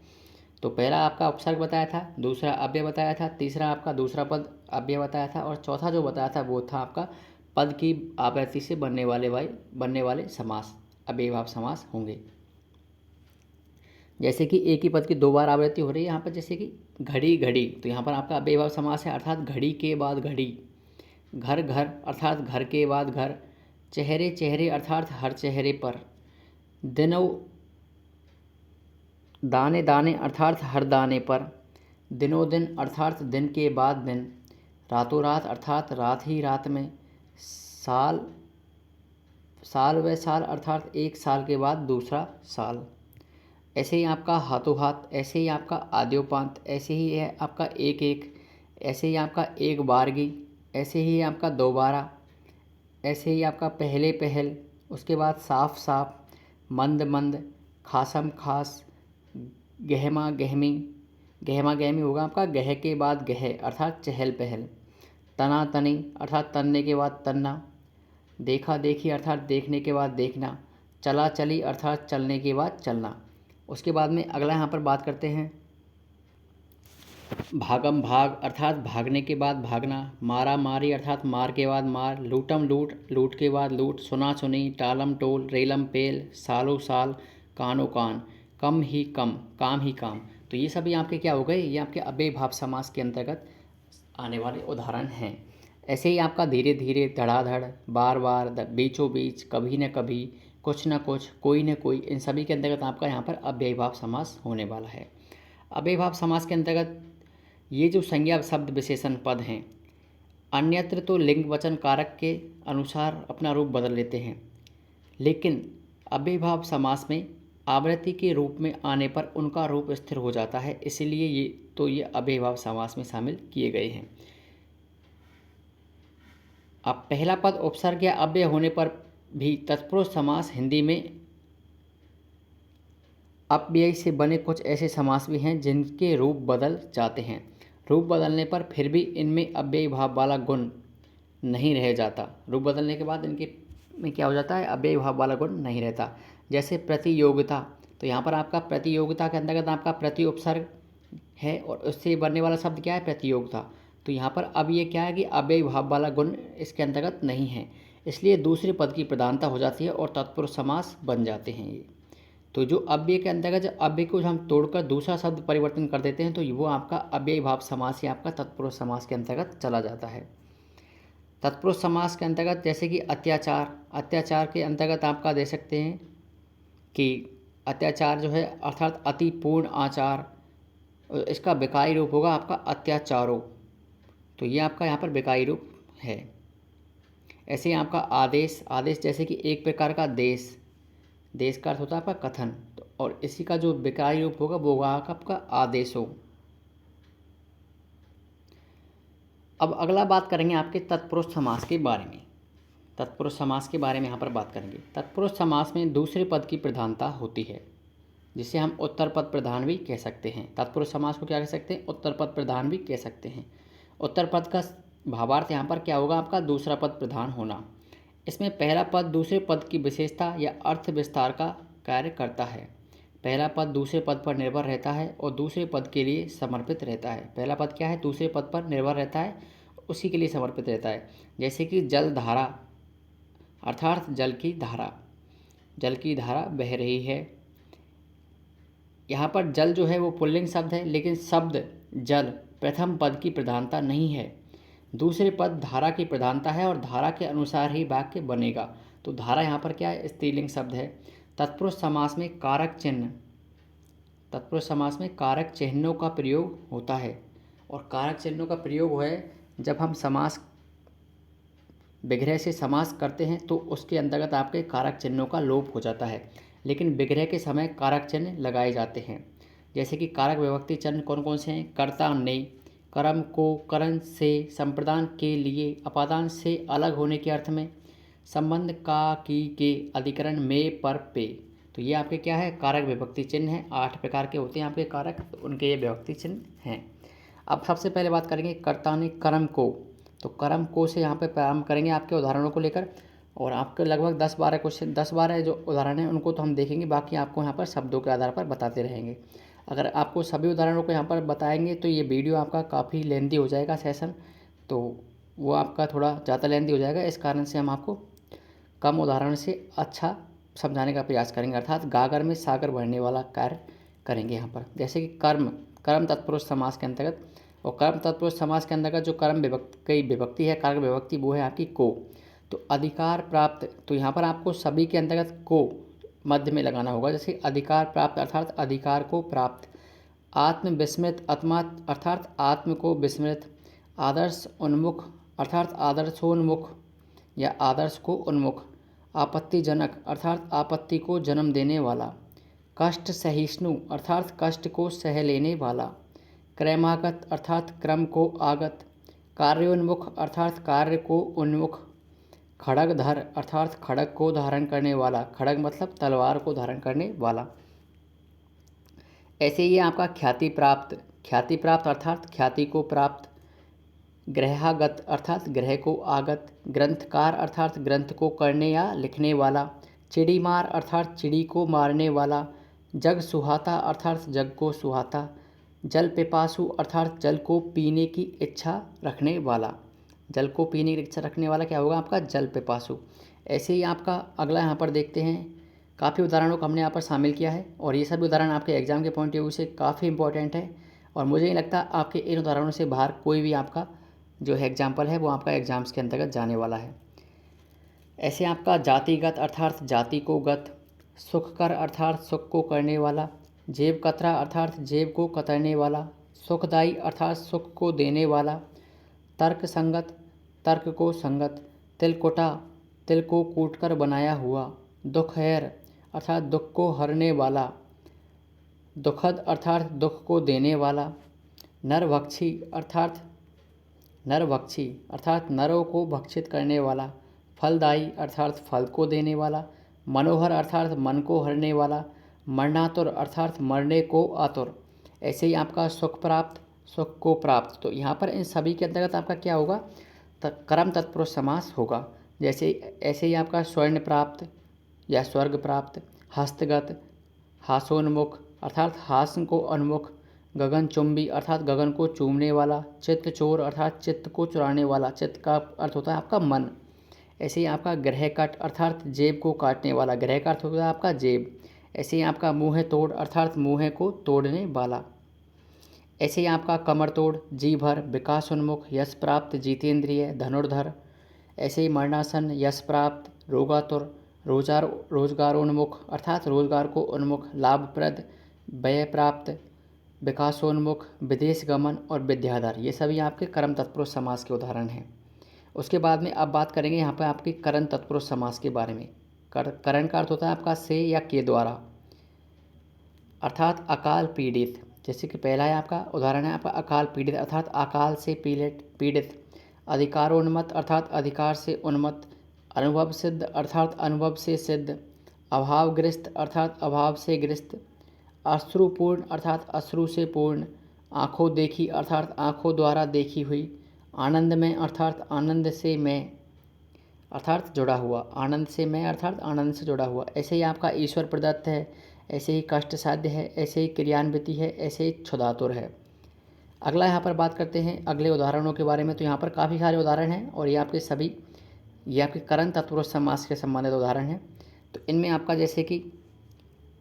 तो पहला आपका उपसर्ग बताया था, दूसरा अव्यय बताया था, तीसरा आपका दूसरा पद अव्यय बताया था, और चौथा जो बताया था वो था आपका पद की आवृत्ति से बनने वाले समास, अव्ययी भाव समास होंगे। जैसे कि एक ही पद की 2 बार आवृत्ति हो रही है यहाँ पर, जैसे कि घड़ी घड़ी, तो यहाँ पर आपका अव्ययी भाव समास है अर्थात घड़ी के बाद घड़ी। घर घर अर्थात घर के बाद घर। चेहरे चेहरे अर्थात हर चेहरे पर। दिनों, दाने दाने अर्थात हर दाने पर। दिनों दिन अर्थात दिन के बाद दिन। रातों रात अर्थात रात ही रात में, साल साल व साल अर्थात एक साल के बाद दूसरा साल। ऐसे ही आपका हाथों हाथ, ऐसे ही आपका आद्योपांत, ऐसे ही है आपका एक एक, ऐसे ही आपका एक बारगी, ऐसे ही आपका दोबारा, ऐसे ही आपका पहले पहल, उसके बाद साफ साफ, मंद मंद, खासम खास, गहमा गहमी। गहमा गहमी होगा आपका गह के बाद गह अर्थात चहल पहल। तना तनी अर्थात तनने के बाद तन्ना। देखा देखी अर्थात देखने के बाद देखना। चला चली अर्थात चलने के बाद चलना। उसके बाद में अगला यहाँ पर बात करते हैं भागम भाग अर्थात भागने के बाद भागना। मारा मारी अर्थात मार के बाद मार। लूटम लूट, लूट के बाद लूट। सुना सुनी, टालम टोल, रेलम पेल, सालो साल, कानो कान, कम ही कम, काम ही काम। तो ये सभी आपके क्या हो गए, ये आपके अव्ययीभाव समास के अंतर्गत आने वाले उदाहरण हैं। ऐसे ही आपका धीरे धीरे, धड़ाधड़, बार बार, बीचों बीच, कभी न कभी, कुछ न कुछ, कोई न कोई, इन सभी के अंतर्गत आपका यहाँ पर अव्ययीभाव समास होने वाला है। अव्ययीभाव समास के अंतर्गत ये जो संज्ञा शब्द विशेषण पद हैं, अन्यत्र तो लिंग वचन कारक के अनुसार अपना रूप बदल लेते हैं, लेकिन अव्ययीभाव समास में आवृत्ति के रूप में आने पर उनका रूप स्थिर हो जाता है, इसलिए ये अव्ययीभाव समास में शामिल किए गए हैं। अब पहला पद उपसर्ग या अव्यय होने पर भी तत्पुरुष समास हिंदी में अव्यय से बने कुछ ऐसे समास भी हैं जिनके रूप बदल जाते हैं। रूप बदलने पर फिर भी इनमें अव्ययी भाव वाला गुण नहीं रह जाता। रूप बदलने के बाद इनके में क्या हो जाता है, अव्ययी भाव वाला गुण नहीं रहता। जैसे प्रतियोगिता, तो यहाँ पर आपका प्रतियोगिता के अंतर्गत आपका प्रति उपसर्ग है और उससे बनने वाला शब्द क्या है, प्रतियोगिता। तो यहाँ पर अब ये क्या है कि अव्ययी भाव वाला गुण इसके अंतर्गत नहीं है, इसलिए दूसरे पद की प्रधानता हो जाती है और तत्पुरुष समास बन जाते हैं ये। तो जो अव्यय के अंतर्गत जब अव्यय को हम तोड़कर दूसरा शब्द परिवर्तन कर देते हैं तो वो आपका अव्ययी भाव समास या आपका तत्पुरुष समास के अंतर्गत चला जाता है। तत्पुरुष समास के अंतर्गत जैसे कि अत्याचार, अत्याचार के अंतर्गत आपका दे सकते हैं कि अत्याचार जो है अर्थात अति पूर्ण आचार, इसका विकाई रूप होगा आपका अत्याचारो। तो ये आपका यहाँ पर विकाई रूप है। ऐसे ही आपका आदेश, आदेश जैसे कि एक प्रकार का देश, देश का अर्थ होता है आपका कथन, तो और इसी का जो विकाई रूप होगा वो होगा आपका आदेशो। अब अगला बात करेंगे आपके तत्पुरुष समास के बारे में। तत्पुरुष समास के बारे में यहाँ पर बात करेंगे। तत्पुरुष समास में दूसरे पद की प्रधानता होती है, जिसे हम उत्तर पद प्रधान भी कह सकते हैं। तत्पुरुष समास को क्या कह सकते हैं, उत्तर पद प्रधान भी कह सकते हैं। उत्तर पद का भावार्थ यहाँ पर क्या होगा आपका, दूसरा पद प्रधान होना। इसमें पहला पद दूसरे पद की विशेषता या अर्थ विस्तार का कार्य करता है। पहला पद दूसरे पद पर निर्भर रहता है और दूसरे पद के लिए समर्पित रहता है। पहला पद क्या है, दूसरे पद पर निर्भर रहता है, उसी के लिए समर्पित रहता है। जैसे कि जल धारा अर्थात जल की धारा, जल की धारा बह रही है। यहाँ पर जल जो है वो पुल्लिंग शब्द है, लेकिन शब्द जल प्रथम पद की प्रधानता नहीं है, दूसरे पद धारा की प्रधानता है और धारा के अनुसार ही वाक्य बनेगा। तो धारा यहाँ पर क्या है, स्त्रीलिंग शब्द है। तत्पुरुष समास में कारक चिन्ह, तत्पुरुष समास में कारक चिन्हों का प्रयोग होता है, और कारक चिन्हों का प्रयोग है जब हम समास विग्रह से समास करते हैं तो उसके अंतर्गत आपके कारक चिन्हों का लोप हो जाता है, लेकिन विग्रह के समय कारक चिन्ह लगाए जाते हैं। जैसे कि कारक विभक्ति चिन्ह कौन कौन से हैं, कर्ता ने, कर्म को, करण से, संप्रदान के लिए, अपादान से अलग होने के अर्थ में, संबंध का, की, के, अधिकरण, में, पर, पे। तो ये आपके क्या है, कारक विभक्ति चिन्ह हैं। 8 प्रकार के होते हैं आपके कारक, तो उनके ये विभक्ति चिन्ह हैं। अब सबसे पहले बात करेंगे कर्ता ने कर्म को, तो कर्म को से यहाँ पे प्रारंभ करेंगे आपके उदाहरणों को लेकर, और आपके लगभग 10-12 क्वेश्चन, 10-12 जो उदाहरण हैं उनको तो हम देखेंगे, बाकी आपको यहाँ पर शब्दों के आधार पर बताते रहेंगे। अगर आपको सभी उदाहरणों को यहाँ पर बताएंगे तो ये वीडियो आपका काफ़ी लेंथी हो जाएगा सेशन, तो वो आपका थोड़ा ज़्यादा लेंथी हो जाएगा। इस कारण से हम आपको कम उदाहरण से अच्छा समझाने का प्रयास करेंगे, अर्थात गागर में सागर भरने वाला कार्य करेंगे यहाँ पर। जैसे कि कर्म, कर्म तत्पुरुष समास के अंतर्गत, और कर्म तत्पुरुष समास के अंतर्गत जो कर्म विभक्ति विभक्ति है, कारक विभक्ति, वो है आपकी को। तो अधिकार प्राप्त, तो यहाँ पर आपको सभी के अंतर्गत को मध्य में लगाना होगा। जैसे अधिकार प्राप्त अर्थात अधिकार को प्राप्त, आत्म विस्मृत, आत्मा अर्थात आत्म को विस्मृत, आदर्श उन्मुख अर्थात आदर्शोन्मुख या आदर्श को उन्मुख। आपत्तिजनक अर्थात आपत्ति को जन्म देने वाला। कष्ट सहिष्णु अर्थात कष्ट को सह लेने वाला। क्रमागत अर्थात क्रम को आगत। कार्योन्मुख अर्थात कार्य को उन्मुख। खड़गधर अर्थात खड़ग को धारण करने वाला। खड़ग मतलब तलवार को धारण करने वाला। ऐसे ही आपका ख्याति प्राप्त। ख्याति प्राप्त अर्थात ख्याति को प्राप्त। ग्रहागत अर्थात ग्रह को आगत। ग्रंथकार अर्थात ग्रंथ को करने या लिखने वाला। चिड़ीमार अर्थात चिड़ी को मारने वाला। जग सुहाता अर्थात जग को सुहाता। जल पिपासु अर्थात जल को पीने की इच्छा रखने वाला। जल को पीने की इच्छा रखने वाला क्या होगा आपका? जल पिपासु। ऐसे ही आपका अगला यहाँ पर देखते हैं, काफ़ी उदाहरणों को हमने यहाँ पर शामिल किया है और ये सभी उदाहरण आपके एग्जाम के पॉइंट ऑफ व्यू से काफ़ी इंपॉर्टेंट है और मुझे नहीं लगता आपके इन उदाहरणों से बाहर कोई भी आपका जो है एग्जाम्पल है वो आपका एग्जाम्स के अंतर्गत जाने वाला है। ऐसे आपका जातिगत अर्थात जाति को गत। सुखकर अर्थात सुख को करने वाला। जेब कतरा अर्थात जेब को कतरने वाला। सुखदाई अर्थात सुख को देने वाला। तर्क संगत तर्क को संगत। तिलकुटा तिल को कूटकर बनाया हुआ। दुखहर अर्थात दुख को हरने वाला। दुखद अर्थात दुख को देने वाला। नरभक्षी अर्थात नरों को भक्षित करने वाला। फलदायी अर्थात फल को देने वाला। मनोहर अर्थात मन को हरने वाला। मरणातुर अर्थात मरने को आतुर। ऐसे ही आपका सुख प्राप्त सुख को प्राप्त। तो यहाँ पर इन सभी के अंतर्गत आपका क्या होगा? कर्म तत्पुरुष समास होगा। जैसे ऐसे ही आपका स्वर्ण प्राप्त या स्वर्ग प्राप्त। हस्तगत हासोन्मुख अर्थात हासन को उन्मुख। गगनचुंबी अर्थात गगन को चूमने वाला। चित्त चोर अर्थात चित्त को चुराने वाला। चित्त का अर्थ होता है आपका मन। ऐसे ही आपका ग्रह कट अर्थात जेब को काटने वाला। ग्रह का अर्थ होता है आपका जेब। ऐसे ही आपका मुँह तोड़ अर्थात मुँह को तोड़ने वाला। ऐसे ही आपका कमर तोड़ जी भर। विकास उन्मुख यश प्राप्त जितेंद्रिय धनुर्धर। ऐसे ही मरणासन यश प्राप्त रोगातुर रोजगारोन्मुख अर्थात रोजगार को उन्मुख। लाभप्रद व्यय प्राप्त विकासोन्मुख विदेश गमन और विद्याधर। ये सभी आपके कर्म तत्पुरुष समास के उदाहरण हैं। उसके बाद में अब बात करेंगे यहाँ पर आपके करण तत्पुरुष समास के बारे में। करण का अर्थ होता है आपका से या के द्वारा अर्थात अकाल पीड़ित। जैसे कि पहला है आपका उदाहरण है आपका अकाल पीड़ित अर्थात अकाल से पीड़ित। अधिकारोन्मत्त अर्थात अधिकार से उन्मत्त। अनुभव सिद्ध अर्थात अनुभव से सिद्ध। अभावग्रस्त अर्थात अभाव से ग्रस्त। अश्रुपूर्ण अर्थात अश्रु से पूर्ण। आँखों देखी अर्थात आँखों द्वारा देखी हुई। आनंद में अर्थात आनंद से मैं अर्थात जुड़ा हुआ। आनंद से मैं अर्थात आनंद से जुड़ा हुआ। ऐसे ही आपका ईश्वर प्रदत्त है। ऐसे ही कष्ट साध्य है। ऐसे ही क्रियान्विति है। ऐसे ही क्षुधातुर है। अगला यहाँ पर बात करते हैं अगले उदाहरणों के बारे में। तो यहाँ पर काफ़ी सारे उदाहरण हैं और ये आपके करण तत्पुरुष समास के संबंधित उदाहरण हैं। तो इनमें आपका जैसे कि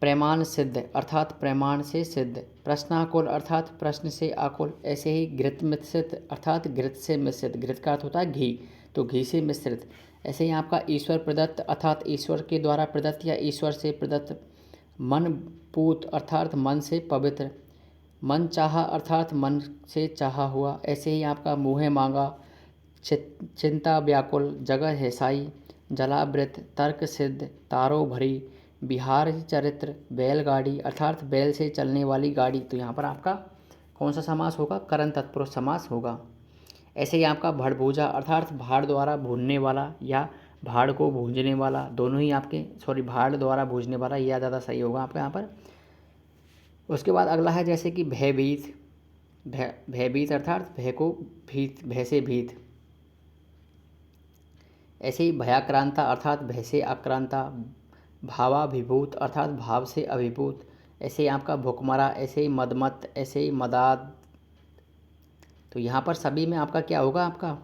प्रमाण सिद्ध अर्थात प्रमाण से सिद्ध। प्रश्नाकुल अर्थात प्रश्न से आकुल। ऐसे ही घृत मिश्रित अर्थात घृत से मिश्रित। घृत का अर्थ होता है घी, तो घी से मिश्रित। ऐसे ही आपका ईश्वर प्रदत्त अर्थात ईश्वर के द्वारा प्रदत्त या ईश्वर से प्रदत्त। मन पूत अर्थात मन से पवित्र। मन चाहा अर्थात मन से चाहा हुआ। ऐसे ही आपका मुँह मांगा चिंता व्याकुल। जगह हेसाई जलावृत। तर्क सिद्ध तारो भरी। बिहार चरित्र बैलगाड़ी अर्थात बैल से चलने वाली गाड़ी। तो यहाँ पर आपका कौन सा समास होगा? करण तत्पुरुष समास होगा। ऐसे ही आपका भड़भूजा अर्थात भाड़ द्वारा भूनने वाला या भाड़ को भूंजने वाला। दोनों ही आपके भाड़ द्वारा भूंजने वाला यह ज़्यादा सही होगा आपका यहाँ पर। उसके बाद अगला है जैसे कि भयभीत। भयभीत अर्थात भय से भीत। ऐसे ही भयाक्रांता अर्थात भय से आक्रांता। भावाभिभूत अर्थात भाव से अभिभूत। ऐसे ही आपका भुखमरा। ऐसे ही मदमत। ऐसे ही मदाद। तो यहाँ पर सभी में आपका क्या होगा?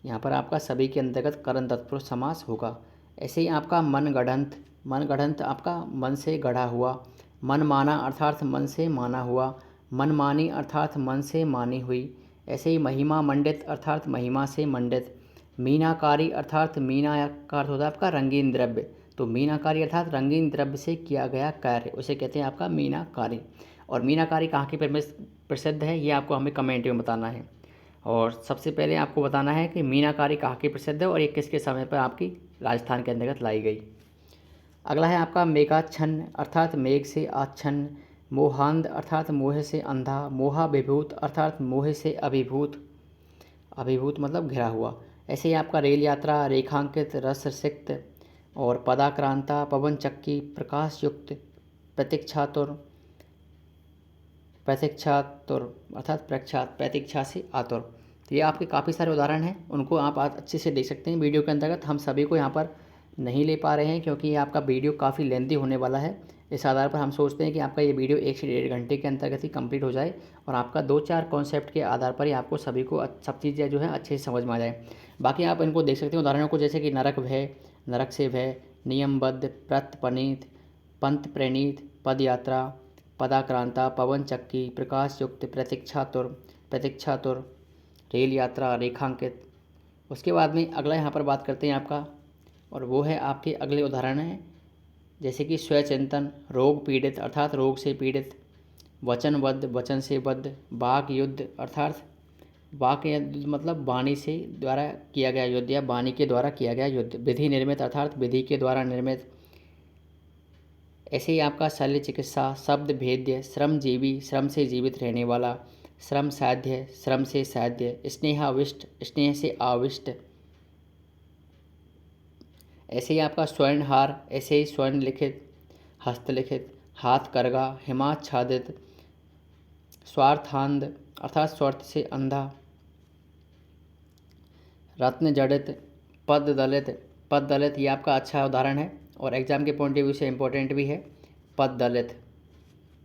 यहाँ पर आपका सभी के अंतर्गत करण तत्पुरुष समास होगा। ऐसे ही आपका मनगढ़ंत आपका मन से गढ़ा हुआ। मनमाना अर्थात मन से माना हुआ। मनमानी अर्थात मन से मानी हुई। ऐसे ही महिमा मंडित अर्थात महिमा से मंडित। मीनाकारी अर्थात मीना का अर्थ होता है आपका रंगीन द्रव्य। तो मीनाकारी अर्थात रंगीन द्रव्य से किया गया कार्य उसे कहते हैं आपका मीनाकारी। और मीनाकारी कहाँ की प्रसिद्ध है ये आपको हमें कमेंट में बताना है। और सबसे पहले आपको बताना है कि मीनाकारी कहाँ की प्रसिद्ध है और ये किसके समय पर आपकी राजस्थान के अंतर्गत लाई गई। अगला है आपका मेघाच्छन्न अर्थात मेघ से आच्छन्न, मोहांध अर्थात मोह से अंधा, मोहाभिभूत अर्थात मोह से अभिभूत, अभिभूत मतलब घिरा हुआ। ऐसे ही आपका रेल यात्रा, रेखांकित, रस सिक्त और पदाक्रांता, पवन चक्की, प्रकाश युक्त, प्रतीक्षातुर, प्रतीक्षातुर अर्थात प्रख्यात, प्रतीक्षा से आतुर। तो ये आपके काफ़ी सारे उदाहरण हैं, उनको आप अच्छे से देख सकते हैं वीडियो के अंतर्गत। हम सभी को यहाँ पर नहीं ले पा रहे हैं क्योंकि ये आपका वीडियो काफ़ी लेंथी होने वाला है। इस आधार पर हम सोचते हैं कि आपका ये वीडियो 1 से 1.5 घंटे के अंतर्गत ही कंप्लीट हो जाए और आपका 2-4 कॉन्सेप्ट के आधार पर ही आपको सभी को सब चीज़ें जो है अच्छे से समझ में आ जाए। बाकी आप इनको देख सकते हैं उदाहरणों को, जैसे कि नरक भय, नरक से भय, नियमबद्ध, प्रत पनीत, पंत प्रणीत, पद यात्रा, पदाक्रांता, पवन चक्की, प्रकाश युक्त, प्रतीक्षातुर, प्रतीक्षातुर, रेल यात्रा, रेखांकित। उसके बाद में अगला यहाँ पर बात करते हैं आपका, और वो है आपके अगले उदाहरण हैं, जैसे कि स्वचिंतन, रोग पीड़ित अर्थात रोग से पीड़ित, वचनबद्ध, वचन से बद्ध, वाक युद्ध अर्थात वाक युद्ध मतलब वाणी से द्वारा किया गया युद्ध या वाणी के द्वारा किया गया युद्ध, विधि निर्मित अर्थात विधि के द्वारा निर्मित। ऐसे ही आपका शल्य चिकित्सा, शब्द भेद्य, श्रमजीवी, श्रम से जीवित रहने वाला, श्रम साध्य, श्रम से साध्य, स्नेहाविष्ट, स्नेह से आविष्ट। ऐसे ही आपका स्वर्णहार, ऐसे ही स्वर्ण लिखित, हस्तलिखित, हाथ करगा, हिमाच्छादित, स्वार्थांध अर्थात स्वार्थ से अंधा, रत्न जड़ित, पद दलित। पद दलित ये आपका अच्छा उदाहरण है और एग्जाम के पॉइंट ऑफ व्यू से इम्पोर्टेंट भी है। पद दलित,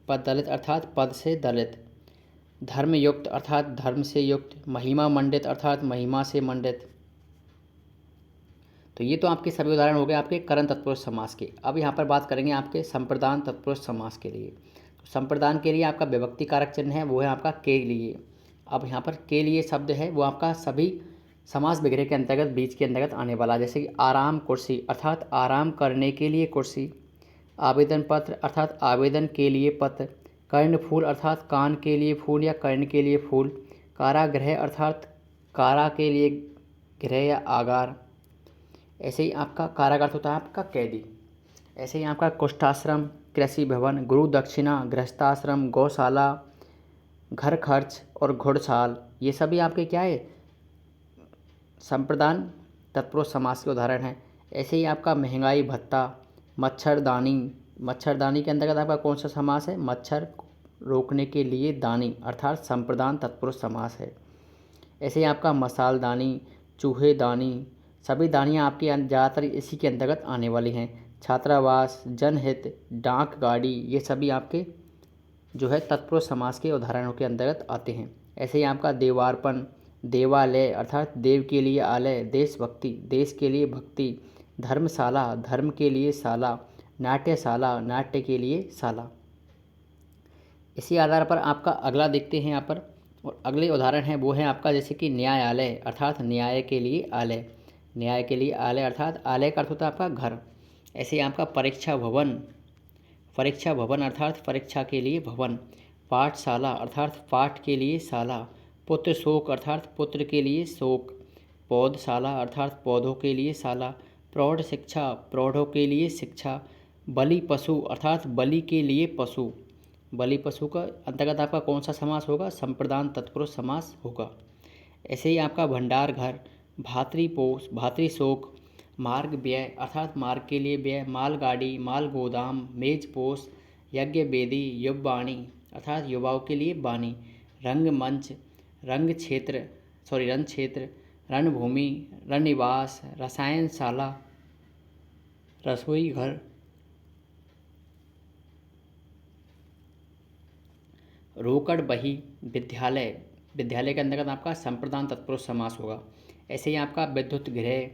पद दलित अर्थात पद से दलित। धर्म युक्त अर्थात धर्म से युक्त, महिमा मंडित अर्थात महिमा से मंडित। तो ये तो आपके सभी उदाहरण हो गए आपके करण तत्पुरुष समास के। अब यहाँ पर बात करेंगे आपके संप्रदान तत्पुरुष समास के लिए। तो संप्रदान के लिए आपका विभक्ति कारक चिन्ह है, वो है आपका के लिए। अब यहाँ पर के लिए शब्द है वो आपका सभी समास विग्रह के अंतर्गत बीच के अंतर्गत आने वाला, जैसे कि आराम कुर्सी अर्थात आराम करने के लिए कुर्सी, आवेदन पत्र अर्थात आवेदन के लिए पत्र, कर्णफूल अर्थात कान के लिए फूल या कर्ण के लिए फूल, कारागृह अर्थात कारा के लिए गृह या आगार। ऐसे ही आपका कारागार होता है आपका कैदी। ऐसे ही आपका कुष्ठाश्रम, कृषि भवन, गुरु दक्षिणा, गृहस्थाश्रम, गौशाला, घर खर्च और घुड़साल, ये सभी आपके क्या है संप्रदान तत्पुरुष समास के उदाहरण हैं। ऐसे ही आपका महंगाई भत्ता, मच्छरदानी, मच्छरदानी के अंतर्गत आपका कौन सा समास है, मच्छर रोकने के लिए दानी अर्थात संप्रदान तत्पुरुष समास है। ऐसे ही आपका मसालदानी, चूहेदानी, सभी दानियाँ आपकी ज़्यादातर इसी के अंतर्गत आने वाली हैं। छात्रावास, जनहित, डाक गाड़ी, ये सभी आपके जो है तत्पुरुष समास के उदाहरणों के अंतर्गत आते हैं। ऐसे ही आपका देवार्पण, देवालय अर्थात देव के लिए आलय, देशभक्ति, देश के लिए भक्ति, धर्मशाला, धर्म के लिए शाला, नाट्यशाला, नाट्य के लिए शाला। इसी आधार पर आपका अगला देखते हैं यहाँ पर, और अगले उदाहरण है वो है आपका जैसे कि न्यायालय अर्थात न्याय के लिए आलय, न्याय के लिए आलय अर्थात आलय का अर्थ होता है आपका घर। ऐसे ही आपका परीक्षा भवन, परीक्षा भवन अर्थात परीक्षा के लिए भवन, पाठशाला अर्थात पाठ के लिए शाला, पुत्र शोक अर्थात पुत्र के लिए शोक, पौधशाला अर्थात पौधों के लिए शाला, प्रौढ़ शिक्षा, प्रौढ़ों के लिए शिक्षा, बलि पशु अर्थात बलि के लिए पशु, बलि पशु का अंतर्गत आपका कौन सा समास होगा, संप्रदान तत्पुरुष समास होगा। ऐसे ही आपका भंडार घर, भातृपोष, भातृशोक, मार्ग व्यय अर्थात मार्ग के लिए व्यय, मालगाड़ी, माल गोदाम, मेजपोश, यज्ञ वेदी, युववाणी अर्थात युवाओं के लिए वाणी, रंगमंच, रंग क्षेत्र रण क्षेत्र, रणभूमि, रणनिवास, रसायनशाला, रसोई घर, रोकड़ बही, विद्यालय, विद्यालय के अंतर्गत आपका संप्रदान तत्पुरुष समास होगा। ऐसे ही आपका विद्युत गृह,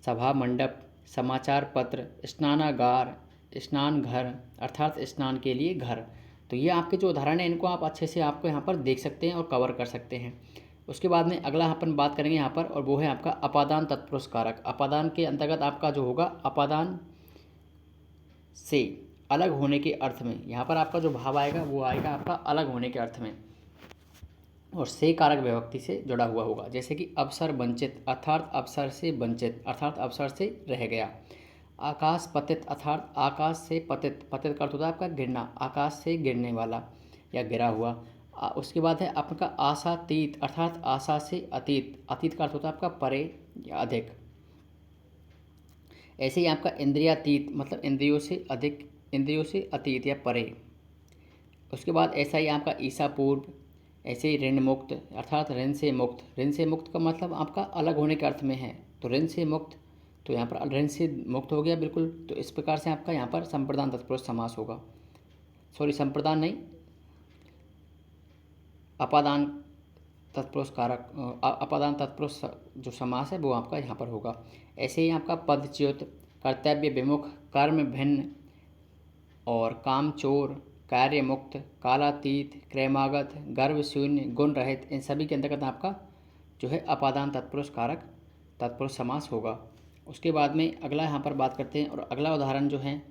सभा मंडप, समाचार पत्र, स्नानागार, स्नान घर अर्थात स्नान के लिए घर। तो ये आपके जो उदाहरण हैं इनको आप अच्छे से आपको यहाँ पर देख सकते हैं और कवर कर सकते हैं। उसके बाद में अगला अपन बात करेंगे यहाँ पर, और वो है आपका अपादान तत्पुरुष कारक। अपादान के अंतर्गत आपका जो होगा अपादान से अलग होने के अर्थ में, यहाँ पर आपका जो भाव आएगा वो आएगा आपका अलग होने के अर्थ में। और से कारक विभक्ति से जुड़ा हुआ होगा। जैसे कि अवसर वंचित अर्थात अवसर से वंचित अर्थात अवसर से रह गया। आकाश पतित अर्थात आकाश से पतित, पतित का अर्थ होता है आपका गिरना, आकाश से गिरने वाला या गिरा हुआ। उसके बाद है आपका आशातीत अर्थात आशा से अतीत, अतीत का अर्थ होता है आपका परे या अधिक। ऐसे ही आपका इंद्रियातीत मतलब इंद्रियों से अधिक, इंद्रियों से अतीत या परे। उसके बाद ऐसा ही आपका ईसा पूर्व। ऐसे ही ऋण मुक्त अर्थात ऋण से मुक्त, ऋण से मुक्त का मतलब आपका अलग होने के अर्थ में है। तो ऋण से मुक्त, तो यहाँ पर ऋण से मुक्त हो गया बिल्कुल। तो इस प्रकार से आपका यहाँ पर संप्रदान तत्पुरुष समास होगा। सॉरी, संप्रदान नहीं, अपादान तत्पुरुष कारक, अपादान तत्पुरुष जो समास है वो आपका यहाँ पर होगा। ऐसे ही आपका पदच्युत, कर्तव्य विमुख, कर्म भिन्न और कामचोर, कार्य मुक्त, कालातीत, क्रमागत, गर्भ शून्य, गुण रहित, इन सभी के अंतर्गत आपका जो है अपादान तत्पुरुष कारक तत्पुरुष समास होगा। उसके बाद में अगला यहाँ पर बात करते हैं, और अगला उदाहरण जो है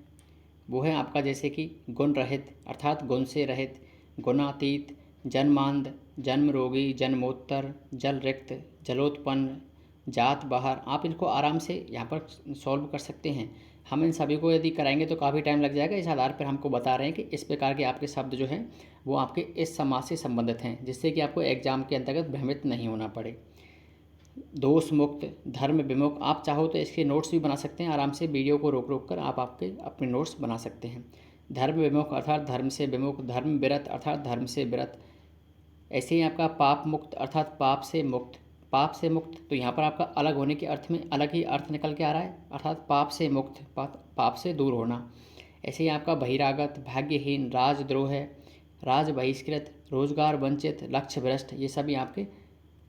वो है आपका जैसे कि गुण रहित अर्थात गुण से रहित, गुणातीत, जन्मांध, जन्म रोगी, जन्मोत्तर, जल रिक्त, जलोत्पन्न, जात बाहर। आप इनको आराम से यहाँ पर सॉल्व कर सकते हैं। हम इन सभी को यदि कराएंगे तो काफ़ी टाइम लग जाएगा। इस आधार पर हमको बता रहे हैं कि इस प्रकार के आपके शब्द जो हैं वो आपके इस समास से संबंधित हैं, जिससे कि आपको एग्जाम के अंतर्गत भ्रमित नहीं होना पड़े। दोष मुक्त, धर्म विमुख, आप चाहो तो इसके नोट्स भी बना सकते हैं आराम से, वीडियो को रोक रोक कर आप आपके अपने नोट्स बना सकते हैं। धर्म विमुख अर्थात धर्म से विमुख, धर्म विरत अर्थात धर्म से विरत। ऐसे ही आपका पाप मुक्त अर्थात पाप से मुक्त, पाप से मुक्त, तो यहाँ पर आपका अलग होने के अर्थ में अलग ही अर्थ निकल के आ रहा है, अर्थात पाप से मुक्त, पाप से दूर होना। ऐसे ही आपका बहिरागत, भाग्यहीन, राजद्रोह, राज बहिष्कृत, रोजगार वंचित, लक्ष्य भ्रष्ट, ये सभी आपके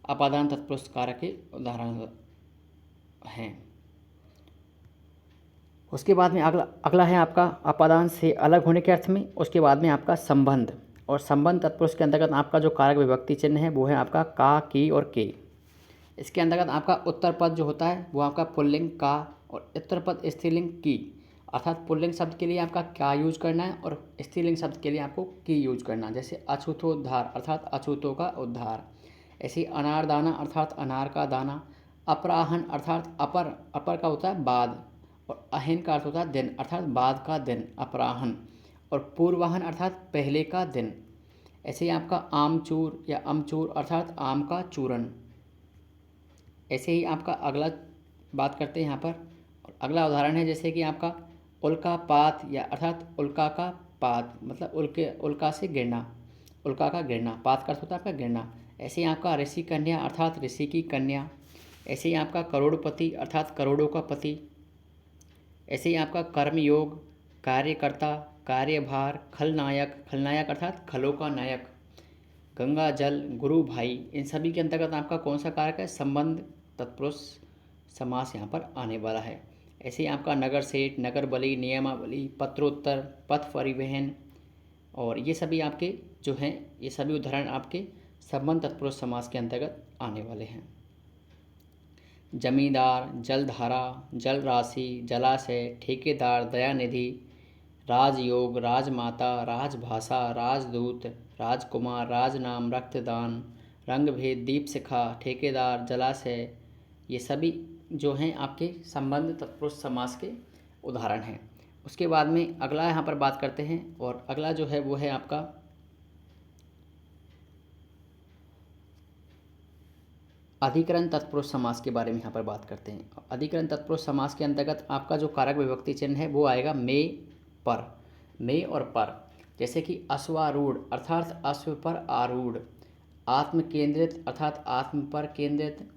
अपादान तत्पुरुष कारक के उदाहरण हैं। उसके बाद में अगला है आपका अपादान से अलग होने के अर्थ में। उसके बाद में आपका संबंध, और संबंध तत्पुरुष के अंतर्गत आपका जो कारक विभक्ति चिन्ह है वो है आपका का, की और के। इसके अंतर्गत आपका उत्तर पद जो होता है वो आपका पुल्लिंग का, और उत्तर पद स्त्रीलिंग की, अर्थात पुल्लिंग शब्द के लिए आपका क्या यूज करना है और स्त्रीलिंग शब्द के लिए आपको की यूज करना। जैसे अछूतोद्धार अर्थात अछूतों का उद्धार। ऐसे ही अनारदाना अर्थात अनार का दाना। अपराहन अर्थात अपर, अपर का होता है बाद, और अहिन का अर्थ होता है दिन अर्थात बाद का दिन, अपराहन। और पूर्वाहन अर्थात पहले का दिन। ऐसे ही आपका आमचूर या अमचूर अर्थात आम का चूरन। ऐसे ही आपका अगला बात करते हैं यहाँ पर, अगला उदाहरण है जैसे कि आपका उल्का पात या अर्थात उल्का का पात, मतलब उल्का से गिरना, उल्का का गिरना, पात का अर्थ होता है आपका गिरना। ऐसे ही आपका ऋषि कन्या अर्थात ऋषि की कन्या। ऐसे ही आपका करोड़पति अर्थात करोड़ों का पति। ऐसे ही आपका कर्मयोग, कार्यकर्ता, कार्यभार, खलनायक, खलनायक अर्थात खलों का नायक। गंगा जल, गुरु भाई, इन सभी के अंतर्गत आपका कौन सा कारक है, संबंध तत्पुरुष समास यहाँ पर आने वाला है। ऐसे ही आपका नगर सेठ, नगर बली, नियमावली, पत्रोत्तर, पथ परिवहन, और ये सभी आपके जो हैं ये सभी उदाहरण आपके संबंध तत्पुरुष समास के अंतर्गत आने वाले हैं। जमींदार, जलधारा, जल राशि, जलाशय, ठेकेदार, दयानिधि, राजयोग, राजमाता, राजभाषा, राजदूत, राजकुमार, राजनाम, रक्तदान, रंगभेद, दीपशिखा, ठेकेदार, जलाशय, ये सभी जो हैं आपके संबंध तत्पुरुष समास के उदाहरण हैं। उसके बाद में अगला यहाँ पर बात करते हैं, और अगला जो है वो है आपका अधिकरण तत्पुरुष समास के बारे में यहाँ पर बात करते हैं। अधिकरण तत्पुरुष समास के अंतर्गत आपका जो कारक विभक्ति चिन्ह है वो आएगा में, पर, में और पर। जैसे कि अश्वारूढ़ अर्थात अश्व पर आरूढ़, आत्म केंद्रित अर्थात आत्म पर केंद्रित,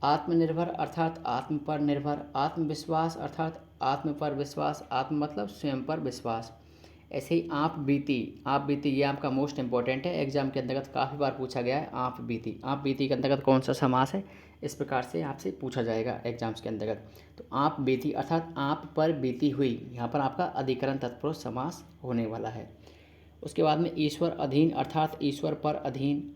आत्मनिर्भर अर्थात आत्म पर निर्भर, आत्मविश्वास अर्थात आत्म पर विश्वास, आत्म मतलब स्वयं पर विश्वास। ऐसे ही आप बीती, आप बीती ये आपका मोस्ट इंपॉर्टेंट है, एग्जाम के अंतर्गत काफ़ी बार पूछा गया है। आप बीती, आप बीती के अंतर्गत कौन सा समास है, इस प्रकार से आपसे पूछा जाएगा एग्जाम्स के अंतर्गत। तो आप बीती अर्थात आप पर बीती हुई, यहाँ पर आपका अधिकरण तत्पुरुष समास होने वाला है। उसके बाद में ईश्वर अधीन अर्थात ईश्वर पर अधीन।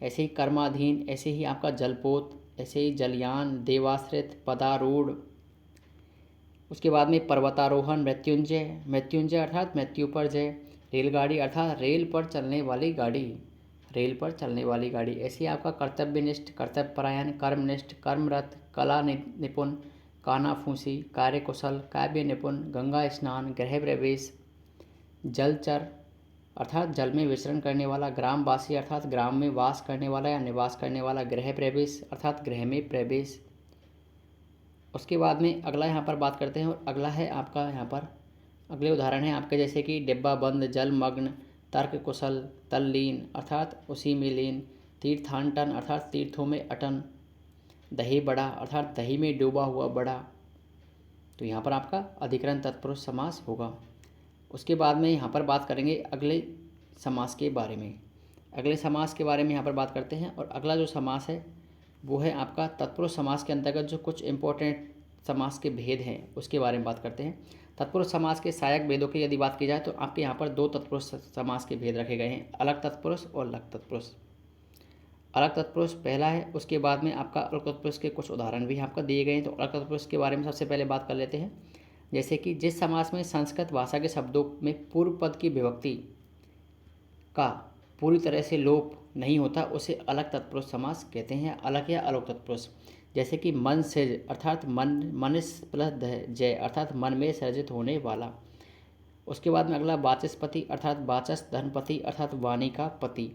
ऐसे ही कर्माधीन, ऐसे ही आपका जलपोत, ऐसे ही जलयान, देवाश्रित, पदारूढ़। उसके बाद में पर्वतारोहण, मृत्युंजय, मृत्युंजय अर्थात मृत्यु पर जय, रेलगाड़ी अर्थात रेल पर चलने वाली गाड़ी, रेल पर चलने वाली गाड़ी। ऐसे ही आपका कर्तव्यनिष्ठ, कर्तव्यपरायण, कर्मनिष्ठ, कर्मरत, कला निपुण, कानाफूसी, कार्यकुशल, काव्य निपुण, गंगा स्नान, गृह प्रवेश, जलचर अर्थात जल में विचरण करने वाला, ग्रामवासी अर्थात ग्राम में वास करने वाला या निवास करने वाला, गृह प्रवेश अर्थात गृह में प्रवेश। उसके बाद में अगला यहाँ पर बात करते हैं, और अगला है आपका यहाँ पर अगले उदाहरण हैं आपके जैसे कि डिब्बा बंद, जलमग्न, तर्क कुशल, तल्लीन अर्थात उसी में लीन, तीर्थाटन अर्थात तीर्थों में अटन, दही बड़ा अर्थात दही में डूबा हुआ बड़ा। तो यहाँ पर आपका अधिकरण तत्पुरुष समास होगा। उसके बाद में यहाँ पर बात करेंगे अगले समास के बारे में। अगले समास के बारे में यहाँ पर बात करते हैं, और अगला जो समास है वो है आपका तत्पुरुष समास के अंतर्गत जो कुछ इंपॉर्टेंट समास के भेद हैं उसके बारे में बात करते हैं। तत्पुरुष समास के सहायक भेदों की यदि बात की जाए तो आपके यहाँ पर दो तत्पुरुष समास के भेद रखे गए हैं, अलग तत्पुरुष और लग तत्पुरुष। अलग तत्पुरुष पहला है, उसके बाद में आपका अलग तत्पुरुष के कुछ उदाहरण भी आपको दिए गए हैं। तो अलग तत्पुरुष के बारे में सबसे पहले बात कर लेते हैं। जैसे कि जिस समास में संस्कृत भाषा के शब्दों में पूर्व पद की विभक्ति का पूरी तरह से लोप नहीं होता उसे अलग तत्पुरुष समास कहते हैं, अलग या अलग तत्पुरुष। जैसे कि मन से अर्थात मन, मनिस प्लस जय अर्थात मन में सृजित होने वाला। उसके बाद में अगला वाचस्पति अर्थात वाचस धनपति अर्थात वाणी का पति।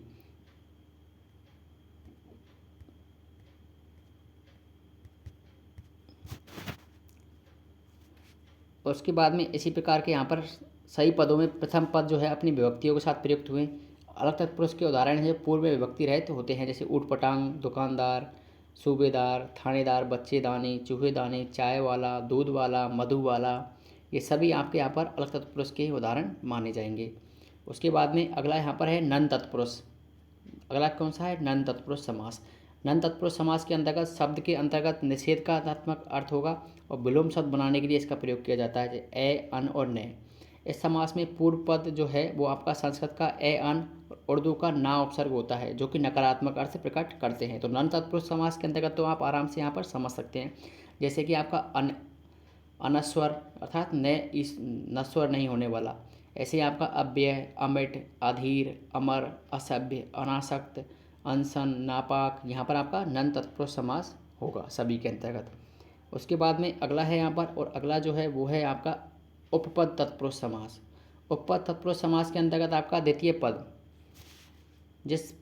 उसके बाद में इसी प्रकार के यहाँ पर सही पदों में प्रथम पद जो है अपनी विभक्तियों के साथ प्रयुक्त हुए। अलग तत्पुरुष के उदाहरण हैं जो पूर्व में विभक्ति रहित होते हैं, जैसे ऊटपटांग, दुकानदार, सूबेदार, थानेदार, बच्चेदानी, चूहेदानी, चाय वाला, दूध वाला, मधु वाला। ये सभी आपके यहाँ पर अलग तत्पुरुष के उदाहरण माने जाएंगे। उसके बाद में अगला यहाँ पर है नन तत्पुरुष। अगला कौन सा है? नन तत्पुरुष समास। नन तत्पुरुष समास के अंतर्गत शब्द के अंतर्गत निषेधात्मक अर्थ होगा और विलोम शब्द बनाने के लिए इसका प्रयोग किया जाता है, जैसे ए, अन और ने। इस समास में पूर्व पद जो है वो आपका संस्कृत का ए, अन, उर्दू का ना उपसर्ग होता है जो कि नकारात्मक अर्थ प्रकट करते हैं। तो नन तत्पुरुष समास के अंतर्गत तो आप आराम से यहाँ पर समझ सकते हैं, जैसे कि आपका अनस्वर अर्थात नस्वर नहीं होने वाला। ऐसे आपका अव्यय, अमिट, अधीर, अमर, असभ्य, अनासक्त, अनशन, नापाक, यहाँ पर आपका नन तत्पुरुष समास होगा सभी के अंतर्गत। उसके बाद में अगला है यहाँ पर, और अगला जो है वो है आपका उपपद तत्पुरुष समास। उपपद तत्पुरुष समास के अंतर्गत आपका द्वितीय पद, जिस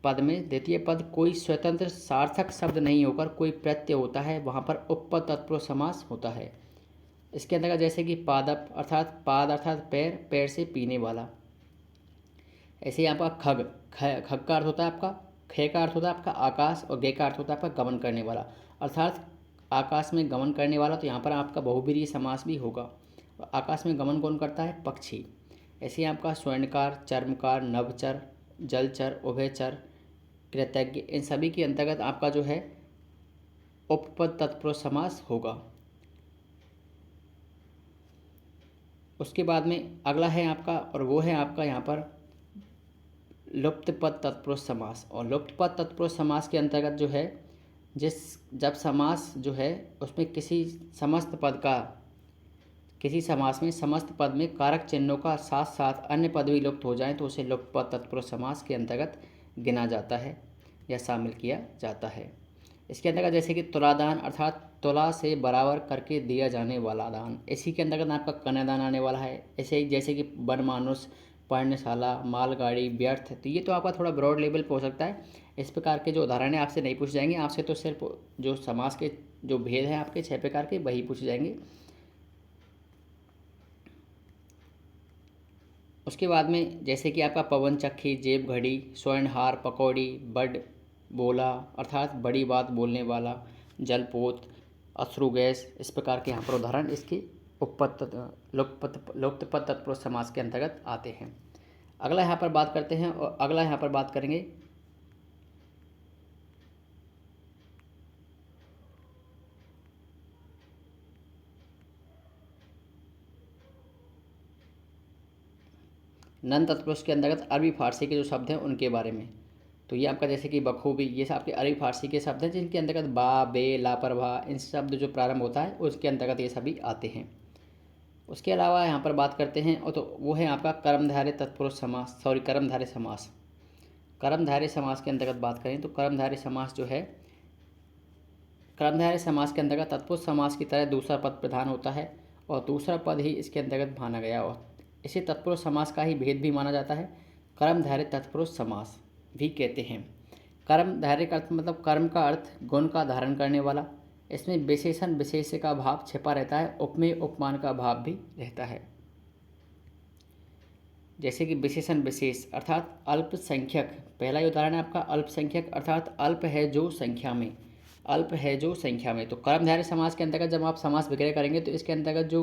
पद में द्वितीय पद कोई स्वतंत्र सार्थक शब्द नहीं होकर कोई प्रत्यय होता है, वहाँ पर उपपद तत्पुरुष समास होता है। इसके अंतर्गत जैसे कि पादप अर्थात पाद अर्थात पैर, पैर से पीने वाला। ऐसे ही आपका खग, खग का अर्थ होता है आपका, खे का अर्थ होता है आपका आकाश, और गे का अर्थ होता है आपका गमन करने वाला अर्थात आकाश में गमन करने वाला। तो यहाँ पर आपका बहुब्रीहि समास भी होगा। आकाश में गमन कौन करता है? पक्षी। ऐसे ही आपका स्वर्णकार, चर्मकार, नवचर, जलचर, उभयचर, कृतज्ञ, इन सभी के अंतर्गत आपका जो है उपपद तत्पुरुष समास होगा। उसके बाद में अगला है आपका, और वो है आपका यहाँ पर लुप्त पद तत्पुरुष समास। और लुप्त पद तत्पुरुष समास के अंतर्गत जो है जब समास जो है उसमें किसी समास में समस्त पद में कारक चिन्हों का साथ साथ अन्य पद भी लुप्त हो जाएं तो उसे लुप्त पद तत्पुरुष समास के अंतर्गत गिना जाता है या शामिल किया जाता है। इसके अंतर्गत जैसे कि तुलादान अर्थात तुला से बराबर करके दिया जाने वाला दान। इसी के अंतर्गत आपका कन्यादान आने वाला है। ऐसे ही जैसे कि बनमानुष, पर्णशाला, मालगाड़ी, व्यर्थ। तो ये तो आपका थोड़ा ब्रॉड लेवल पे हो सकता है। इस प्रकार के जो उदाहरण है आपसे नहीं पूछे जाएंगे, आपसे तो सिर्फ जो समास के जो भेद हैं आपके 6 प्रकार के वही पूछे जाएंगे। उसके बाद में जैसे कि आपका पवन चक्की, जेब घड़ी, स्वर्णहार, पकौड़ी, बड बोला अर्थात बड़ी बात बोलने वाला, जलपोत, अश्रु गैस। इस प्रकार के यहाँ पर उदाहरण इसके लुप्त पद तत्पुरुष समास के अंतर्गत आते हैं। अगला यहाँ पर बात करते हैं, और अगला यहाँ पर बात करेंगे नन तत्पुरुष के अंतर्गत अरबी फारसी के जो शब्द हैं उनके बारे में। तो ये आपका जैसे कि बखूबी, ये सब आपके अरबी फारसी के शब्द हैं जिनके अंतर्गत बा, बे, लापरवाह, इन शब्द जो प्रारंभ होता है उसके अंतर्गत ये सभी आते हैं। उसके अलावा यहाँ पर बात करते हैं, और तो वो है आपका कर्मधारय तत्पुरुष समास, कर्मधारय समास। कर्मधारय समास के अंतर्गत बात करें तो कर्मधारय समास जो है, कर्मधारय समास के अंतर्गत तत्पुरुष समास की तरह दूसरा पद प्रधान होता है और दूसरा पद ही इसके अंतर्गत माना गया और इसे तत्पुरुष समास का ही भेद भी माना जाता है। कर्मधारय तत्पुरुष समास भी कहते हैं। कर्मधारय का अर्थ मतलब कर्म का अर्थ गुण का धारण करने वाला। इसमें विशेषण विशेष्य का भाव छिपा रहता है, उपमेय उपमान का भाव भी रहता है। जैसे कि विशेषण विशेष अर्थात अल्पसंख्यक, पहला उदाहरण है आपका अल्पसंख्यक अर्थात अल्प है जो संख्या में, अल्प है जो संख्या में। तो कर्मधारय समास के अंतर्गत जब आप समास विग्रह करेंगे तो इसके अंतर्गत जो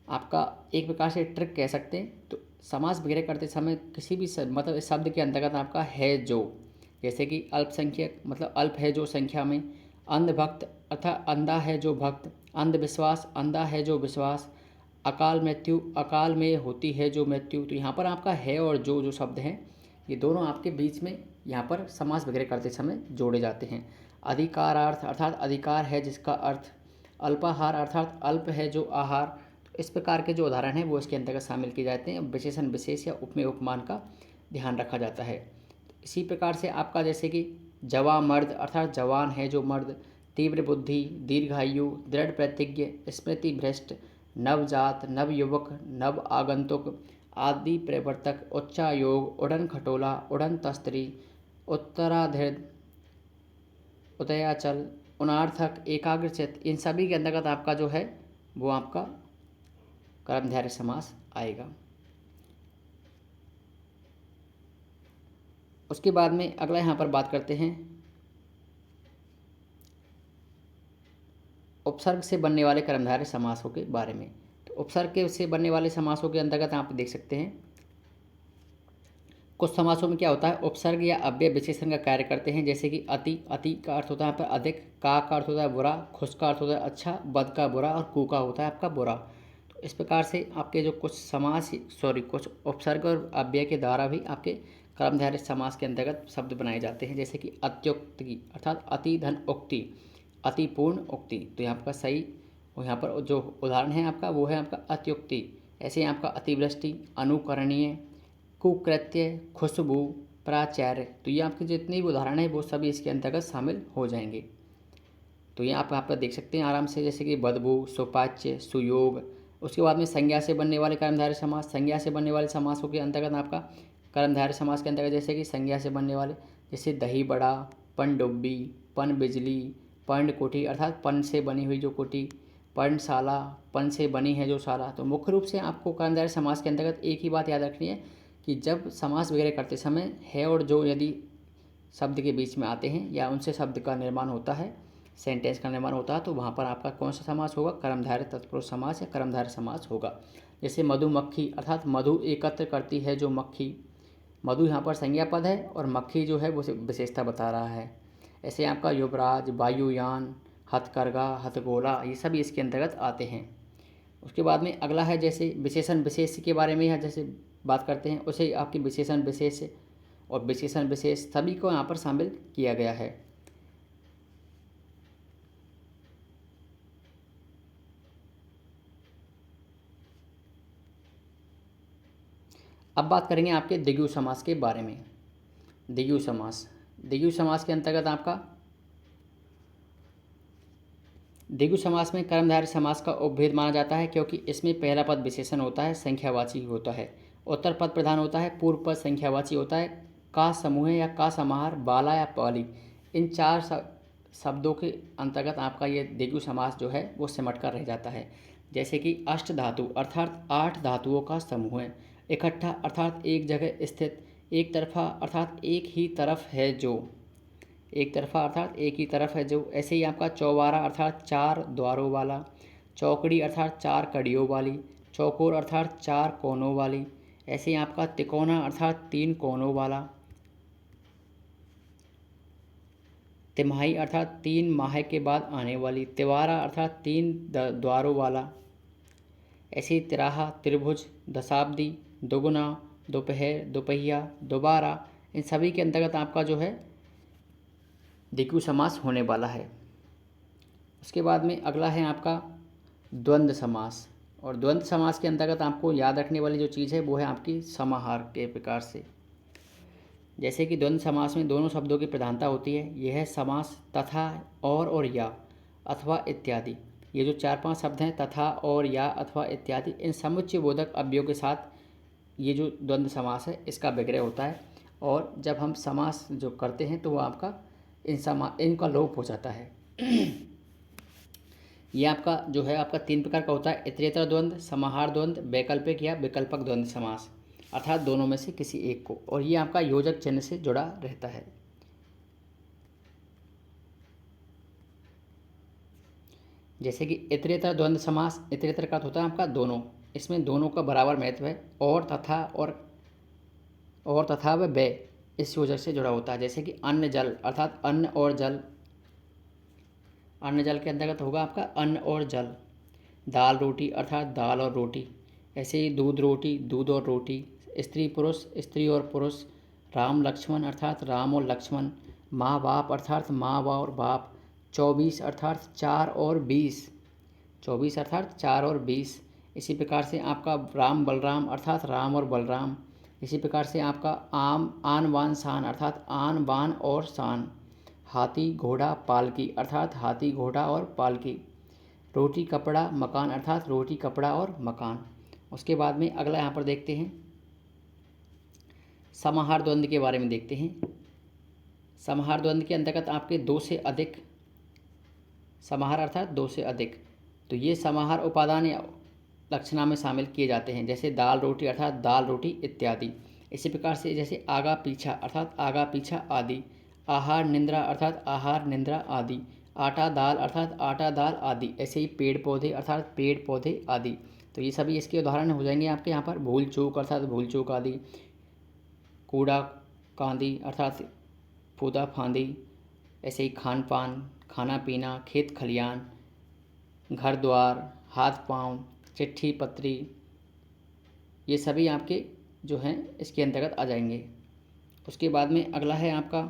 आपका एक प्रकार से ट्रिक कह सकते हैं, तो समास विग्रह करते समय किसी भी मतलब इस शब्द के अंतर्गत आपका है जो, जैसे कि अल्पसंख्यक मतलब अल्प है जो संख्या में, अंधभक्त अर्थात अंधा है जो भक्त, अंधविश्वास अंधा है जो विश्वास, अकाल मृत्यु अकाल में होती है जो मृत्यु। तो यहाँ पर आपका है और जो शब्द हैं ये दोनों आपके बीच में यहाँ पर समास वगैरह करते समय जोड़े जाते हैं। अधिकारार्थ अर्थात अधिकार है जिसका अर्थ, अल्पाहार अर्थात अल्प है जो आहार। तो इस प्रकार के जो उदाहरण हैं वो इसके अंतर्गत शामिल किए जाते हैं। विशेषण विशेष या उपमेय उपमान का ध्यान रखा जाता है। इसी प्रकार से आपका जैसे कि जवा मर्द अर्थात जवान है जो मर्द, तीव्र बुद्धि, दीर्घायु, दृढ़ प्रतिज्ञ, स्मृति भ्रष्ट, नवजात, नवयुवक, नव आगंतुक, आदि प्रवर्तक, उच्चायोग, उड़न खटोला, उड़न तस्त्री, उत्तराधिद, उदयाचल, उनार्थक, एकाग्रचित, इन सभी के अंतर्गत आपका जो है वो आपका कर्मधारय समास आएगा। उसके बाद में अगला यहाँ पर बात करते हैं उपसर्ग से बनने वाले कर्मधारय समासों के बारे में। तो उपसर्ग से बनने वाले समासों के अंतर्गत आप देख सकते हैं कुछ समासों में क्या होता है, उपसर्ग या अव्यय विशेषण का कार्य करते हैं। जैसे कि अति, अति का अर्थ होता है यहाँ पर अधिक, का अर्थ होता है बुरा, खुश का अर्थ होता है अच्छा, बद का बुरा और कु का होता है आपका बुरा। तो इस प्रकार से आपके जो कुछ कुछ उपसर्ग और अव्यय के द्वारा भी आपके कर्मधारय समास के अंतर्गत शब्द बनाए जाते हैं। जैसे कि अत्युक्ति अर्थात अति धन उक्ति, अतिपूर्ण उक्ति। तो यहाँ पर सही और यहाँ पर जो उदाहरण है आपका वो है आपका अत्युक्ति। ऐसे ही आपका अतिवृष्टि, अनुकरणीय, कुकृत्य, खुशबू, प्राचार्य। तो ये आपके जितने भी उदाहरण हैं वो सभी इसके अंतर्गत शामिल हो जाएंगे। तो ये आप यहाँ पर देख सकते हैं आराम से, जैसे कि बदबू, सुपाच्य, सुयोग। उसके बाद में संज्ञा से बनने वाले कर्मधारय समास, संज्ञा से बनने वाले समासों के अंतर्गत आपका कर्मधारय समास के अंतर्गत जैसे कि संज्ञा से बनने वाले जैसे दही बड़ा, पनडुब्बी, पन बिजली, पर्ण कोठी अर्थात पन से बनी हुई जो कोठी, पर्णशाला, पन से बनी है जो शाला। तो मुख्य रूप से आपको कर्मधारय समास के अंतर्गत एक ही बात याद रखनी है कि जब समास वगैरह करते समय है और जो यदि शब्द के बीच में आते हैं या उनसे शब्द का निर्माण होता है, सेंटेंस का निर्माण होता है, तो वहाँ पर आपका कौन सा समास होगा, कर्मधारय तत्पुरुष समास या कर्मधारय समास होगा। जैसे मधुमक्खी अर्थात मधु एकत्र करती है जो मक्खी, मधु यहाँ पर संज्ञा पद है और मक्खी जो है वो विशेषता बता रहा है। ऐसे आपका युवराज, वायुयान, हथकरघा, हथगोला, ये सभी इसके अंतर्गत आते हैं। उसके बाद में अगला है जैसे विशेषण विशेष के बारे में है, जैसे बात करते हैं उसे आपकी विशेषण विशेष और विशेषण विशेष सभी को यहाँ पर शामिल किया गया है। अब बात करेंगे आपके द्विगु समास के बारे में। द्विगु समास, द्विगु समास के अंतर्गत आपका द्विगु समास में कर्मधारय समास का उपभेद माना जाता है क्योंकि इसमें पहला पद विशेषण होता है, संख्यावाची होता है, उत्तर पद प्रधान होता है, पूर्व पद संख्यावाची होता है, का समूह या का समाहार, बाला या पाली, इन चार शब्दों के अंतर्गत आपका ये द्विगु समास जो है वो सिमट कर रह जाता है। जैसे कि अष्ट धातु अर्थात 8 धातुओं का समूह है, इकट्ठा अर्थात एक जगह स्थित, एक तरफा अर्थात एक ही तरफ है जो, एक तरफा अर्थात एक ही तरफ है जो। ऐसे ही आपका चौबारा अर्थात 4 द्वारों वाला, चौकड़ी अर्थात 4 कड़ियों वाली, चौकोर अर्थात 4 कोनों वाली। ऐसे ही आपका तिकोना अर्थात 3 कोनों वाला, तिमाही अर्थात 3 माह के बाद आने वाली, तिवारा अर्थात 3 द्वारों वाला। ऐसे ही तिराहा, त्रिभुज, दशाब्दी, दोगुना, दोपहर, दोपहिया, दोबारा, इन सभी के अंतर्गत आपका जो है द्विगु समास होने वाला है। उसके बाद में अगला है आपका द्वंद्व समास, और द्वंद्व समास के अंतर्गत आपको याद रखने वाली जो चीज़ है वो है आपकी समाहार के प्रकार से। जैसे कि द्वंद्व समास में दोनों शब्दों की प्रधानता होती है। यह समास तथा, और या, अथवा इत्यादि, ये जो 4-5 शब्द हैं, तथा, और, या, अथवा इत्यादि, इन समुच्चय बोधक अव्ययों के साथ ये जो द्वंद्व समास है इसका विग्रह होता है। और जब हम समास जो करते हैं तो वो आपका इनका लोप हो जाता है। ये आपका जो है आपका 3 प्रकार का होता है: इतरेतर द्वंद्व, समाहार द्वंद्व, वैकल्पिक या विकल्पक द्वंद्व समास, अर्थात दोनों में से किसी एक को, और ये आपका योजक चिन्ह से जुड़ा रहता है। जैसे कि इतरेतर द्वंद्व समास, इतरेतर का होता है आपका दोनों, इसमें दोनों का बराबर महत्व है। और तथा, और तथा व वे इस योजक से जुड़ा होता है। जैसे कि अन्न जल, अर्थात अन्न और जल, अन्न जल के अंतर्गत होगा आपका अन्न और जल। दाल रोटी, अर्थात दाल और रोटी। ऐसे ही दूध रोटी, दूध और रोटी। स्त्री पुरुष, स्त्री और पुरुष। राम लक्ष्मण, अर्थात राम और लक्ष्मण। माँ बाप, अर्थात माँ और बाप। 24 अर्थात 4 और 20, 24 अर्थात 4 और 20। इसी प्रकार से आपका राम बलराम, अर्थात राम और बलराम। इसी प्रकार से आपका आन बान शान, अर्थात आन बान और शान। हाथी घोड़ा पालकी, अर्थात हाथी घोड़ा और पालकी। रोटी कपड़ा मकान, अर्थात रोटी कपड़ा और मकान। उसके बाद में अगला यहाँ पर देखते हैं समाहार द्वंद्व के बारे में देखते हैं। समाहार द्वंद्व के अंतर्गत आपके 2 से अधिक, समाहार अर्थात 2 से अधिक, तो ये समाहार उपादान या लक्षणा में शामिल किए जाते हैं। जैसे दाल रोटी, अर्थात दाल रोटी इत्यादि। इसी प्रकार से जैसे आगा पीछा, अर्थात आगा पीछा आदि। आहार निंद्रा, अर्थात आहार निंद्रा आदि। आटा दाल, अर्थात आटा दाल आदि। ऐसे ही पेड़ पौधे, अर्थात पेड़ पौधे आदि। तो ये सभी इसके उदाहरण हो जाएंगे आपके यहाँ पर। भूल चूक, अर्थात भूल चूक आदि। कूड़ा कांदी, अर्थात फूदा फांदी। ऐसे ही खान पान, खाना पीना, खेत खलियान, घर द्वार, हाथ पाँव, चिट्ठी पत्री, ये सभी आपके जो हैं इसके अंतर्गत आ जाएंगे। उसके बाद में अगला है आपका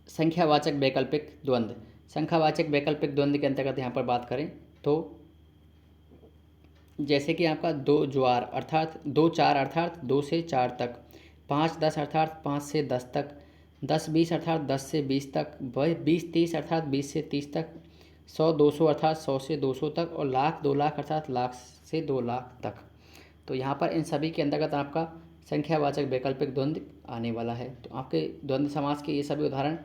संख्यावाचक वैकल्पिक द्वंद्व। संख्यावाचक वैकल्पिक द्वंद्व के अंतर्गत यहाँ पर बात करें तो जैसे कि आपका 2 ज्वार, अर्थात 2 4, अर्थात 2 से 4 तक। 5 10, अर्थात 5 से 10 तक। 10 20, अर्थात 10 से 20 तक। 20 30, अर्थात 20 से 30 तक। 100 200, अर्थात 100 से 200 तक। और लाख 2 लाख, अर्थात लाख से 2 लाख तक। तो यहाँ पर इन सभी के अंतर्गत आपका संख्यावाचक वैकल्पिक द्वंद्व आने वाला है। तो आपके द्वंद्व समास के ये सभी उदाहरण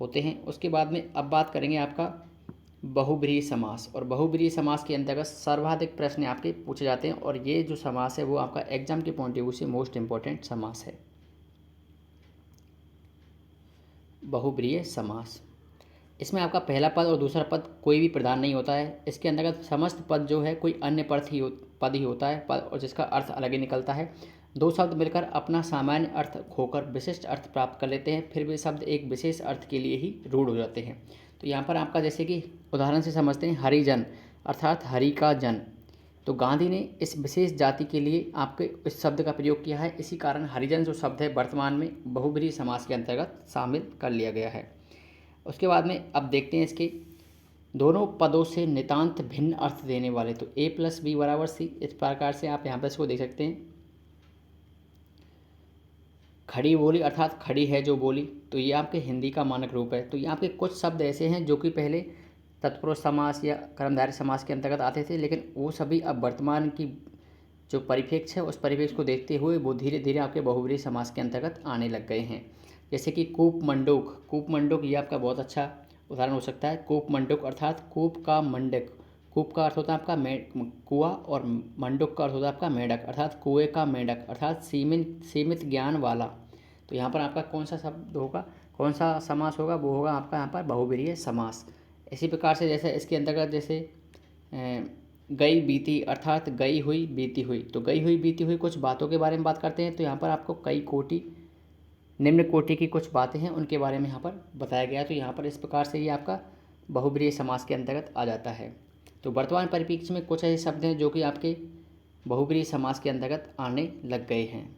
होते हैं। उसके बाद में अब बात करेंगे आपका बहुब्रीहि समास। और बहुब्रीहि समास के अंतर्गत सर्वाधिक प्रश्न आपके पूछे जाते हैं, और ये जो समास है वो आपका एग्जाम के पॉइंट ऑफ व्यू से मोस्ट इंपॉर्टेंट समास है। बहुब्रीहि समास, इसमें आपका पहला पद और दूसरा पद कोई भी प्रधान नहीं होता है। इसके अंतर्गत समस्त पद जो है कोई अन्य पद ही होता है, पद और जिसका अर्थ अलग ही निकलता है। 2 शब्द मिलकर अपना सामान्य अर्थ खोकर विशिष्ट अर्थ प्राप्त कर लेते हैं, फिर वे शब्द एक विशेष अर्थ के लिए ही रूढ़ हो जाते हैं। तो यहाँ पर आपका जैसे कि उदाहरण से समझते हैं, हरिजन अर्थात हरि का जन। तो गांधी ने इस विशेष जाति के लिए आपके इस शब्द का प्रयोग किया है, इसी कारण हरिजन जो शब्द है वर्तमान में बहुब्रीहि समास के अंतर्गत शामिल कर लिया गया है। उसके बाद में अब देखते हैं इसके दोनों पदों से नितांत भिन्न अर्थ देने वाले। तो A + B = C, इस प्रकार से आप यहाँ पर इसको देख सकते हैं। खड़ी बोली, अर्थात खड़ी है जो बोली, तो ये आपके हिंदी का मानक रूप है। तो यहाँ पे कुछ शब्द ऐसे हैं जो कि पहले तत्पुरुष समास या कर्मधारय समास के अंतर्गत आते थे, लेकिन वो सभी अब वर्तमान की जो परिप्रेक्ष्य है उस परिप्रेक्ष्य को देखते हुए वो धीरे धीरे आपके बहुब्रीहि समास के अंतर्गत आने लग गए हैं। जैसे कि कूप मंडूक, कूप मंडूक ये आपका बहुत अच्छा उदाहरण हो सकता है। कूप मंडूक अर्थात कूप का मंडक। कूप का अर्थ होता है आपका कुआं, और मंडूक का अर्थ होता है आपका मेंढक, अर्थात कुएं का मेंढक, अर्थात सीमित ज्ञान वाला। तो यहाँ पर आपका कौन सा शब्द होगा, कौन सा समास होगा, वो होगा आपका यहाँ पर बहुब्रीहि समास। इसी प्रकार से जैसे इसके अंतर्गत जैसे गई बीती, अर्थात गई हुई बीती हुई। तो गई हुई बीती हुई कुछ बातों के बारे में बात करते हैं, तो यहाँ पर आपको कई कोटि निम्न कोटि की कुछ बातें हैं उनके बारे में यहाँ पर बताया गया। तो यहाँ पर इस प्रकार से ये आपका बहुब्रीहि समास के अंतर्गत आ जाता है। तो वर्तमान परिप्रेक्ष्य में कुछ ऐसे शब्द हैं जो कि आपके बहुब्रीहि समास के अंतर्गत आने लग गए हैं।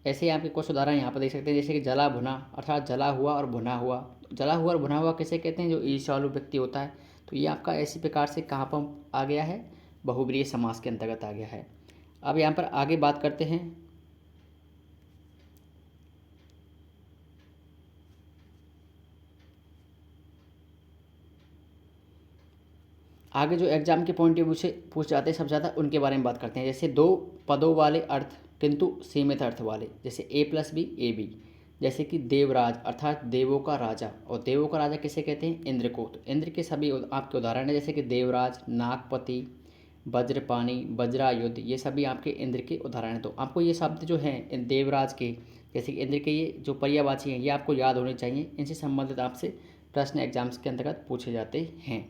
ऐसे ही आपके कुछ उदाहरण यहाँ पर देख सकते हैं, जैसे कि जला भुना, अर्थात जला हुआ और भुना हुआ। जला हुआ और भुना हुआ किसे कहते हैं, जो ईर्ष्यालु व्यक्ति होता है। तो ये आपका ऐसी प्रकार से कहाँ पर आ गया है, बहुब्रीहि समास के अंतर्गत आ गया है। अब यहाँ पर आगे बात करते हैं आगे जो एग्जाम के पॉइंट ऑफ व्यू से पूछ जाते हैं सबसे ज़्यादा उनके बारे में बात करते हैं। जैसे दो पदों वाले अर्थ किंतु सीमित अर्थ वाले, जैसे A+B AB। जैसे कि देवराज अर्थात देवों का राजा, और देवों का राजा किसे कहते हैं? इंद्र को। तो इंद्र के सभी आपके उदाहरण हैं, जैसे कि देवराज, नागपति, वज्रपाणी, वज्रायुध, ये सभी आपके इंद्र के उदाहरण हैं। तो आपको ये शब्द जो हैं देवराज के, जैसे कि इंद्र के, ये जो पर्यायवाची हैं, ये आपको याद होने चाहिए। इनसे संबंधित आपसे प्रश्न एग्जाम्स के अंतर्गत पूछे जाते हैं।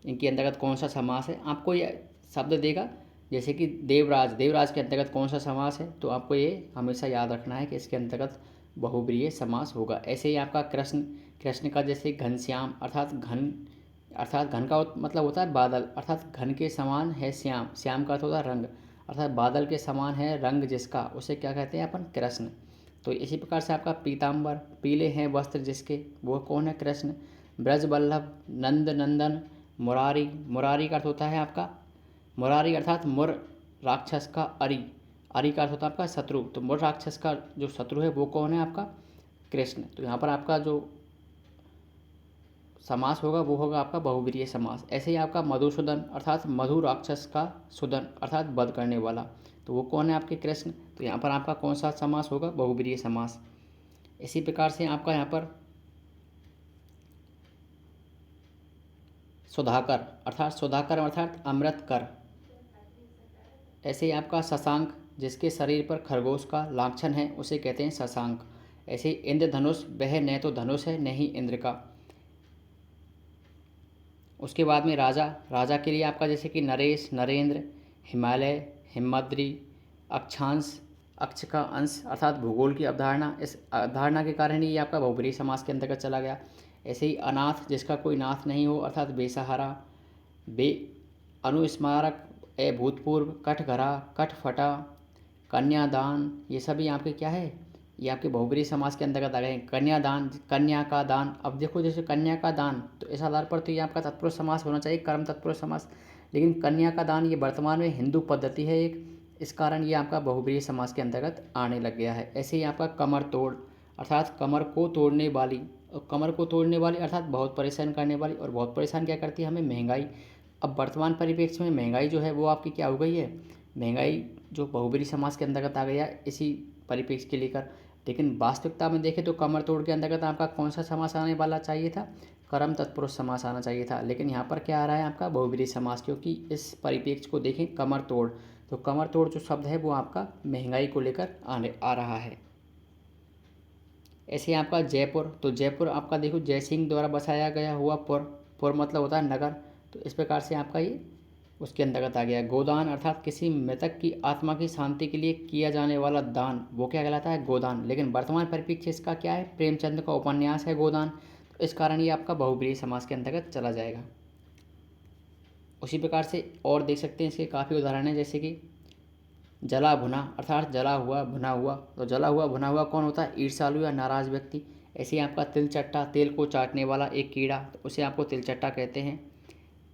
इनके अंतर्गत कौन सा समास है, आपको ये शब्द देगा, जैसे कि देवराज, देवराज के अंतर्गत कौन सा समास है, तो आपको ये हमेशा याद रखना है कि इसके अंतर्गत बहुब्रीहि समास होगा। ऐसे ही आपका कृष्ण, कृष्ण का जैसे घनश्याम अर्थात घन, अर्थात घन का मतलब होता है बादल, अर्थात घन के समान है श्याम, श्याम का अर्थ होता है रंग, अर्थात बादल के समान है रंग जिसका, उसे क्या कहते हैं अपन? कृष्ण। तो इसी प्रकार से आपका पीताम्बर, पीले हैं वस्त्र जिसके, वो कौन है? कृष्ण। ब्रजवल्लभ, नंद नंदन, मुरारी, मुरारी का अर्थ होता है आपका, मुरारी अर्थात मुर राक्षस का अरि, अरि का अर्थ होता है आपका शत्रु, तो मुर राक्षस का जो शत्रु है वो कौन है? आपका कृष्ण। तो यहाँ पर आपका जो समास होगा वो होगा आपका बहुब्रीहि समास। ऐसे ही आपका मधुसूदन अर्थात मधु राक्षस का सुदन अर्थात वध करने वाला, तो वो कौन है? आपके कृष्ण। तो यहाँ पर आपका कौन सा समास होगा? बहुब्रीहि समास। इसी प्रकार से आपका यहाँ पर सुधाकर अर्थात अमृत कर। ऐसे ही आपका शशांक, जिसके शरीर पर खरगोश का लांछन है उसे कहते हैं शशांक। ऐसे ही इंद्रधनुष, वह न तो धनुष है न ही इंद्र का। उसके बाद में राजा, राजा के लिए आपका जैसे कि नरेश, नरेंद्र, हिमालय, हिमाद्री, अक्षांश, अक्ष का अंश अर्थात भूगोल की अवधारणा, इस अवधारणा के कारण ही ये आपका बहुब्रीहि समास के अंतर्गत चला गया। ऐसे ही अनाथ, जिसका कोई नाथ नहीं हो अर्थात बेसहारा, बे अनुस्मारक, भूतपूर्व, कठघरा, कठफटा, कन्यादान, ये सभी आपके क्या है? ये आपके बहुब्रीहि समास के अंतर्गत आ गए हैं। कन्यादान, कन्या का दान, अब देखो जैसे कन्या का दान, तो इस आधार पर तो ये आपका तत्पुरुष समास होना चाहिए, कर्म तत्पुरुष समास, लेकिन कन्या का दान ये वर्तमान में हिंदू पद्धति है एक, इस कारण ये आपका बहुब्रीहि समास के अंतर्गत आने लग गया है। ऐसे ही आपका कमर तोड़ अर्थात कमर को तोड़ने वाली, और कमर को तोड़ने वाली अर्थात बहुत परेशान करने वाली, और बहुत परेशान क्या करती है हमें? महंगाई। अब वर्तमान परिप्रेक्ष्य में महंगाई जो है वो आपकी क्या हो गई है? महंगाई जो बहुब्रीहि समास के अंतर्गत आ गया इसी परिप्रेक्ष्य के लेकर, लेकिन वास्तविकता में देखें तो कमर तोड़ के अंतर्गत आपका कौन सा समास आने वाला चाहिए था? कर्म तत्पुरुष समास आना चाहिए था, लेकिन यहाँ पर क्या आ रहा है? आपका बहुब्रीहि समास, क्योंकि इस परिप्रेक्ष्य को देखें कमर तोड़, तो कमर तोड़ जो शब्द है वो आपका महंगाई को लेकर आने आ रहा है। ऐसे ही आपका जयपुर, तो जयपुर आपका देखो जयसिंह द्वारा बसाया गया हुआ पुर, पुर मतलब होता है नगर, तो इस प्रकार से आपका ये उसके अंतर्गत आ गया। गोदान अर्थात किसी मृतक की आत्मा की शांति के लिए किया जाने वाला दान, वो क्या कहलाता है? गोदान। लेकिन वर्तमान परिप्रेक्ष्य इसका क्या है? प्रेमचंद का उपन्यास है गोदान, तो इस कारण ये आपका बहुब्रीहि समास के अंतर्गत चला जाएगा। उसी प्रकार से और देख सकते हैं इसके काफ़ी उदाहरण हैं, जैसे कि जला भुना अर्थात जला हुआ भुना हुआ, तो जला हुआ भुना हुआ कौन होता है? ईर्ष्यालु या नाराज व्यक्ति। ऐसे ही आपका तिलचट्टा, तेल को चाटने वाला एक कीड़ा, तो उसे आपको तिलचट्टा कहते हैं।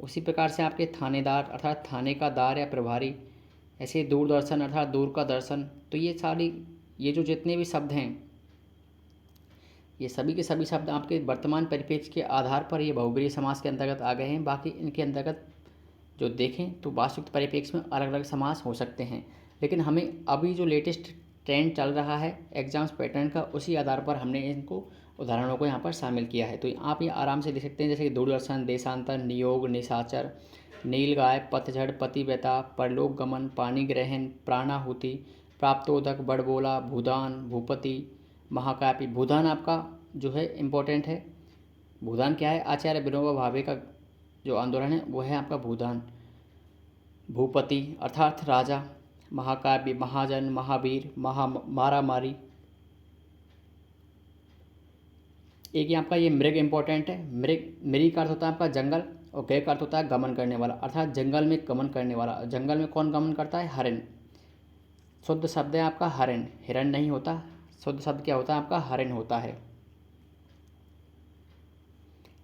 उसी प्रकार से आपके थानेदार अर्थात थाने का दार या प्रभारी। ऐसे दूरदर्शन अर्थात दूर का दर्शन। तो ये सारी, ये जो जितने भी शब्द हैं, ये सभी के सभी शब्द आपके वर्तमान परिप्रेक्ष्य के आधार पर ये बहुब्रीहि समास के अंतर्गत आ गए हैं। बाकी इनके अंतर्गत जो देखें तो वास्तविक परिप्रेक्ष्य में अलग अलग समास हो सकते हैं, लेकिन हमें अभी जो लेटेस्ट ट्रेंड चल रहा है एग्जाम्स पैटर्न का, उसी आधार पर हमने इनको उदाहरणों को यहाँ पर शामिल किया है। तो आप ये आराम से देख सकते हैं, जैसे कि दूरदर्शन, देशांतर, नियोग, निशाचर, नीलगाय, पतझड़, पतिव्रता, परलोक गमन, पानी ग्रहण, प्राणाहुति, प्राप्तोदक, बड़बोला, भूदान, भूपति, महाकाव्य। भूदान आपका जो है इम्पोर्टेंट है। भूदान क्या है? आचार्य विनोबा भावे का जो आंदोलन है वो है आपका भूदान। भूपति अर्थात राजा, महाकाव्य, महाजन, महावीर, मारामारी। एक ही आपका ये मृग इम्पोर्टेंट है। मृग का अर्थ होता है आपका जंगल, और गय का अर्थ होता है गमन करने वाला, अर्थात जंगल में गमन करने वाला। जंगल में कौन गमन करता है? हरिण। शुद्ध शब्द है आपका हरिण, हिरण नहीं होता। शुद्ध शब्द क्या होता है आपका? हरिण होता है।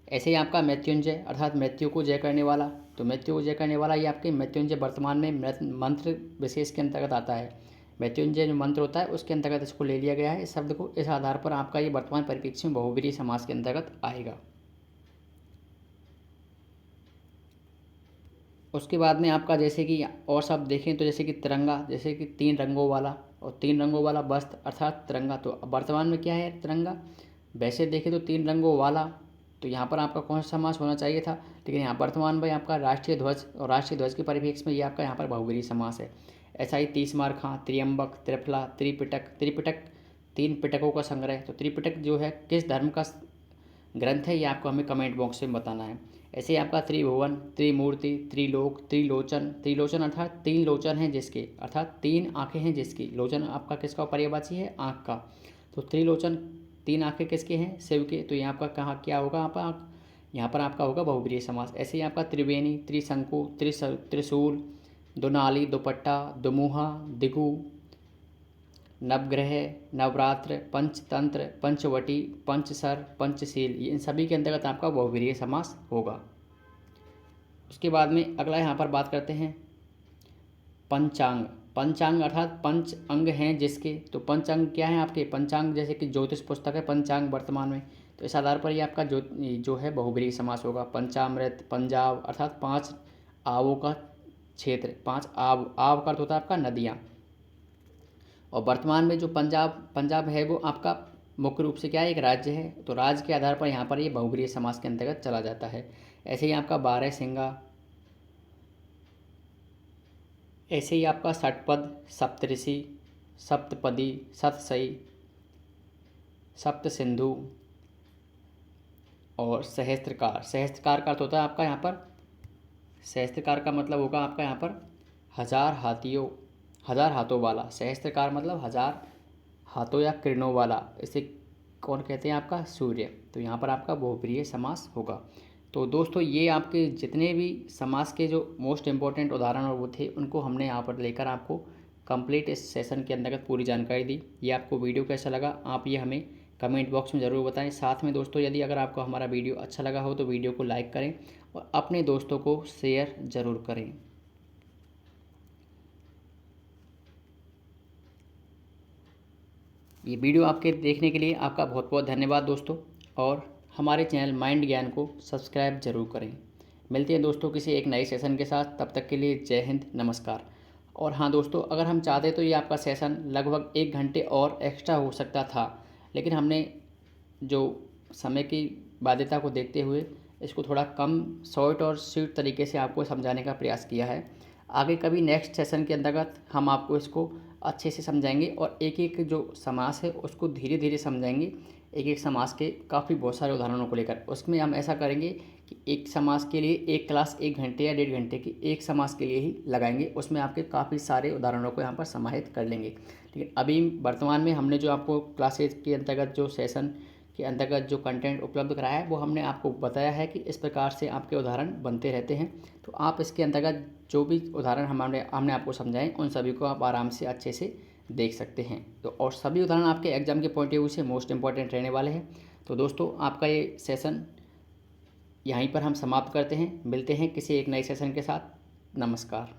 ऐसे ही आपका मृत्युंजय अर्थात मृत्यु को जय करने वाला, तो मृत्यु को जय करने वाला ये आपके मृत्युंजय वर्तमान में मंत्र विशेष के अंतर्गत आता है। मृत्युंजय जो मंत्र होता है उसके अंतर्गत इसको ले लिया गया है इस शब्द को। इस आधार पर आपका ये वर्तमान परिप्रेक्ष्य में बहुब्रीहि समास के अंतर्गत आएगा। उसके बाद में आपका जैसे कि और शब्द देखें तो जैसे कि तिरंगा, जैसे कि 3 रंगों वाला और 3 रंगों वाला वस्त्र अर्थात तिरंगा। तो वर्तमान में क्या है तिरंगा, वैसे देखें तो 3 रंगों वाला, तो यहाँ पर आपका कौन सा समास होना चाहिए था, लेकिन यहाँ वर्तमान में आपका राष्ट्रीय ध्वज और राष्ट्रीय ध्वज के परिप्रेक्ष्य में ये आपका यहाँ पर बहुब्रीहि समास है। ऐसा ही 30 मार खां, त्र्यंबक, त्रिफला, त्रिपिटक। त्रिपिटक 3 पिटकों का संग्रह, तो त्रिपिटक जो है किस धर्म का ग्रंथ है ये आपको हमें कमेंट बॉक्स में बताना है। ऐसे ही आपका त्रिभुवन, त्रिमूर्ति, त्रिलोक, त्रिलोचन। त्रिलोचन अर्थात 3 लोचन हैं जिसके, अर्थात 3 आँखें हैं जिसकी। लोचन आपका किसका पर्यायवाची है, आँख का। तो त्रिलोचन 3 आँखें किसके हैं, शिव के। तो यहाँ पर कहाँ क्या होगा आपका, यहाँ पर आपका होगा बहुब्रीहि समास। ऐसे ही आपका त्रिवेणी, त्रिशंकु, त्रिशूल, दुनाली, दुपट्टा, दुमुहा, दिगु, नवग्रह, नवरात्र, पंचतंत्र, पंचवटी, पंचसर, पंचशील, ये इन सभी के अंतर्गत आपका बहुब्रीहि समास होगा। उसके बाद में अगला यहाँ पर बात करते हैं पंचांग। पंचांग अर्थात 5 अंग हैं जिसके, तो पंचांग क्या है आपके, पंचांग जैसे कि ज्योतिष पुस्तक है पंचांग वर्तमान में, तो इस आधार पर ये आपका जो है बहुब्रीहि समास होगा। पंचामृत, पंजाब अर्थात 5 आवों का क्षेत्र, 5 आव का अर्थ होता है आपका नदियाँ। और वर्तमान में जो पंजाब है वो आपका मुख्य रूप से क्या है, एक राज्य है, तो राज्य के आधार पर यहाँ पर ये बहुब्रीहि समास के अंतर्गत चला जाता है। ऐसे ही आपका 12 सिंगा, ऐसे ही आपका षटपद, सप्तऋषि, सप्तपदी, सतसई, सप्त सिंधु और सहस्त्रकार। सहस्त्रकार का अर्थ होता है आपका यहाँ पर, सहस्त्रकार का मतलब होगा आपका यहाँ पर 1000 हाथों वाला। सहस्त्रकार मतलब 1000 हाथों या किरणों वाला, इसे कौन कहते हैं आपका, सूर्य। तो यहाँ पर आपका बहुब्रीहि समास होगा। तो दोस्तों ये आपके जितने भी समास के जो मोस्ट इम्पॉर्टेंट उदाहरण और वो थे उनको हमने यहाँ पर लेकर आपको कंप्लीट इस सेशन के अंतर्गत पूरी जानकारी दी। ये आपको वीडियो कैसा लगा आप ये हमें कमेंट बॉक्स में ज़रूर बताएं। साथ में दोस्तों यदि अगर आपको हमारा वीडियो अच्छा लगा हो तो वीडियो को लाइक करें और अपने दोस्तों को शेयर ज़रूर करें। ये वीडियो आपके देखने के लिए आपका बहुत बहुत धन्यवाद दोस्तों, और हमारे चैनल माइंड ज्ञान को सब्सक्राइब जरूर करें। मिलते हैं दोस्तों किसी एक नए सेशन के साथ, तब तक के लिए जय हिंद, नमस्कार। और हाँ दोस्तों, अगर हम चाहते तो ये आपका सेशन लगभग 1 घंटे और एक्स्ट्रा हो सकता था, लेकिन हमने जो समय की बाध्यता को देखते हुए इसको थोड़ा कम शॉर्ट और स्वीट तरीके से आपको समझाने का प्रयास किया है। आगे कभी नेक्स्ट सेशन के अंतर्गत हम आपको इसको अच्छे से समझाएंगे और एक एक जो समास है उसको धीरे धीरे समझाएंगे, एक एक समास के काफ़ी बहुत सारे उदाहरणों को लेकर। उसमें हम ऐसा करेंगे कि एक समास के लिए एक क्लास 1 घंटे या 1.5 घंटे की एक समास के लिए ही लगाएंगे, उसमें आपके काफ़ी सारे उदाहरणों को यहाँ पर समाहित कर लेंगे। लेकिन अभी वर्तमान में हमने जो आपको क्लासेज के अंतर्गत जो सेशन के अंतर्गत जो कंटेंट उपलब्ध कराया है वो हमने आपको बताया है कि इस प्रकार से आपके उदाहरण बनते रहते हैं। तो आप इसके अंतर्गत जो भी उदाहरण हमने आपको समझाए उन सभी को आप आराम से अच्छे से देख सकते हैं। तो और सभी उदाहरण आपके एग्जाम के पॉइंट ऑफ व्यू से मोस्ट इंपॉर्टेंट रहने वाले हैं। तो दोस्तों आपका ये सेशन यहीं पर हम समाप्त करते हैं, मिलते हैं किसी एक नए सेशन के साथ। नमस्कार।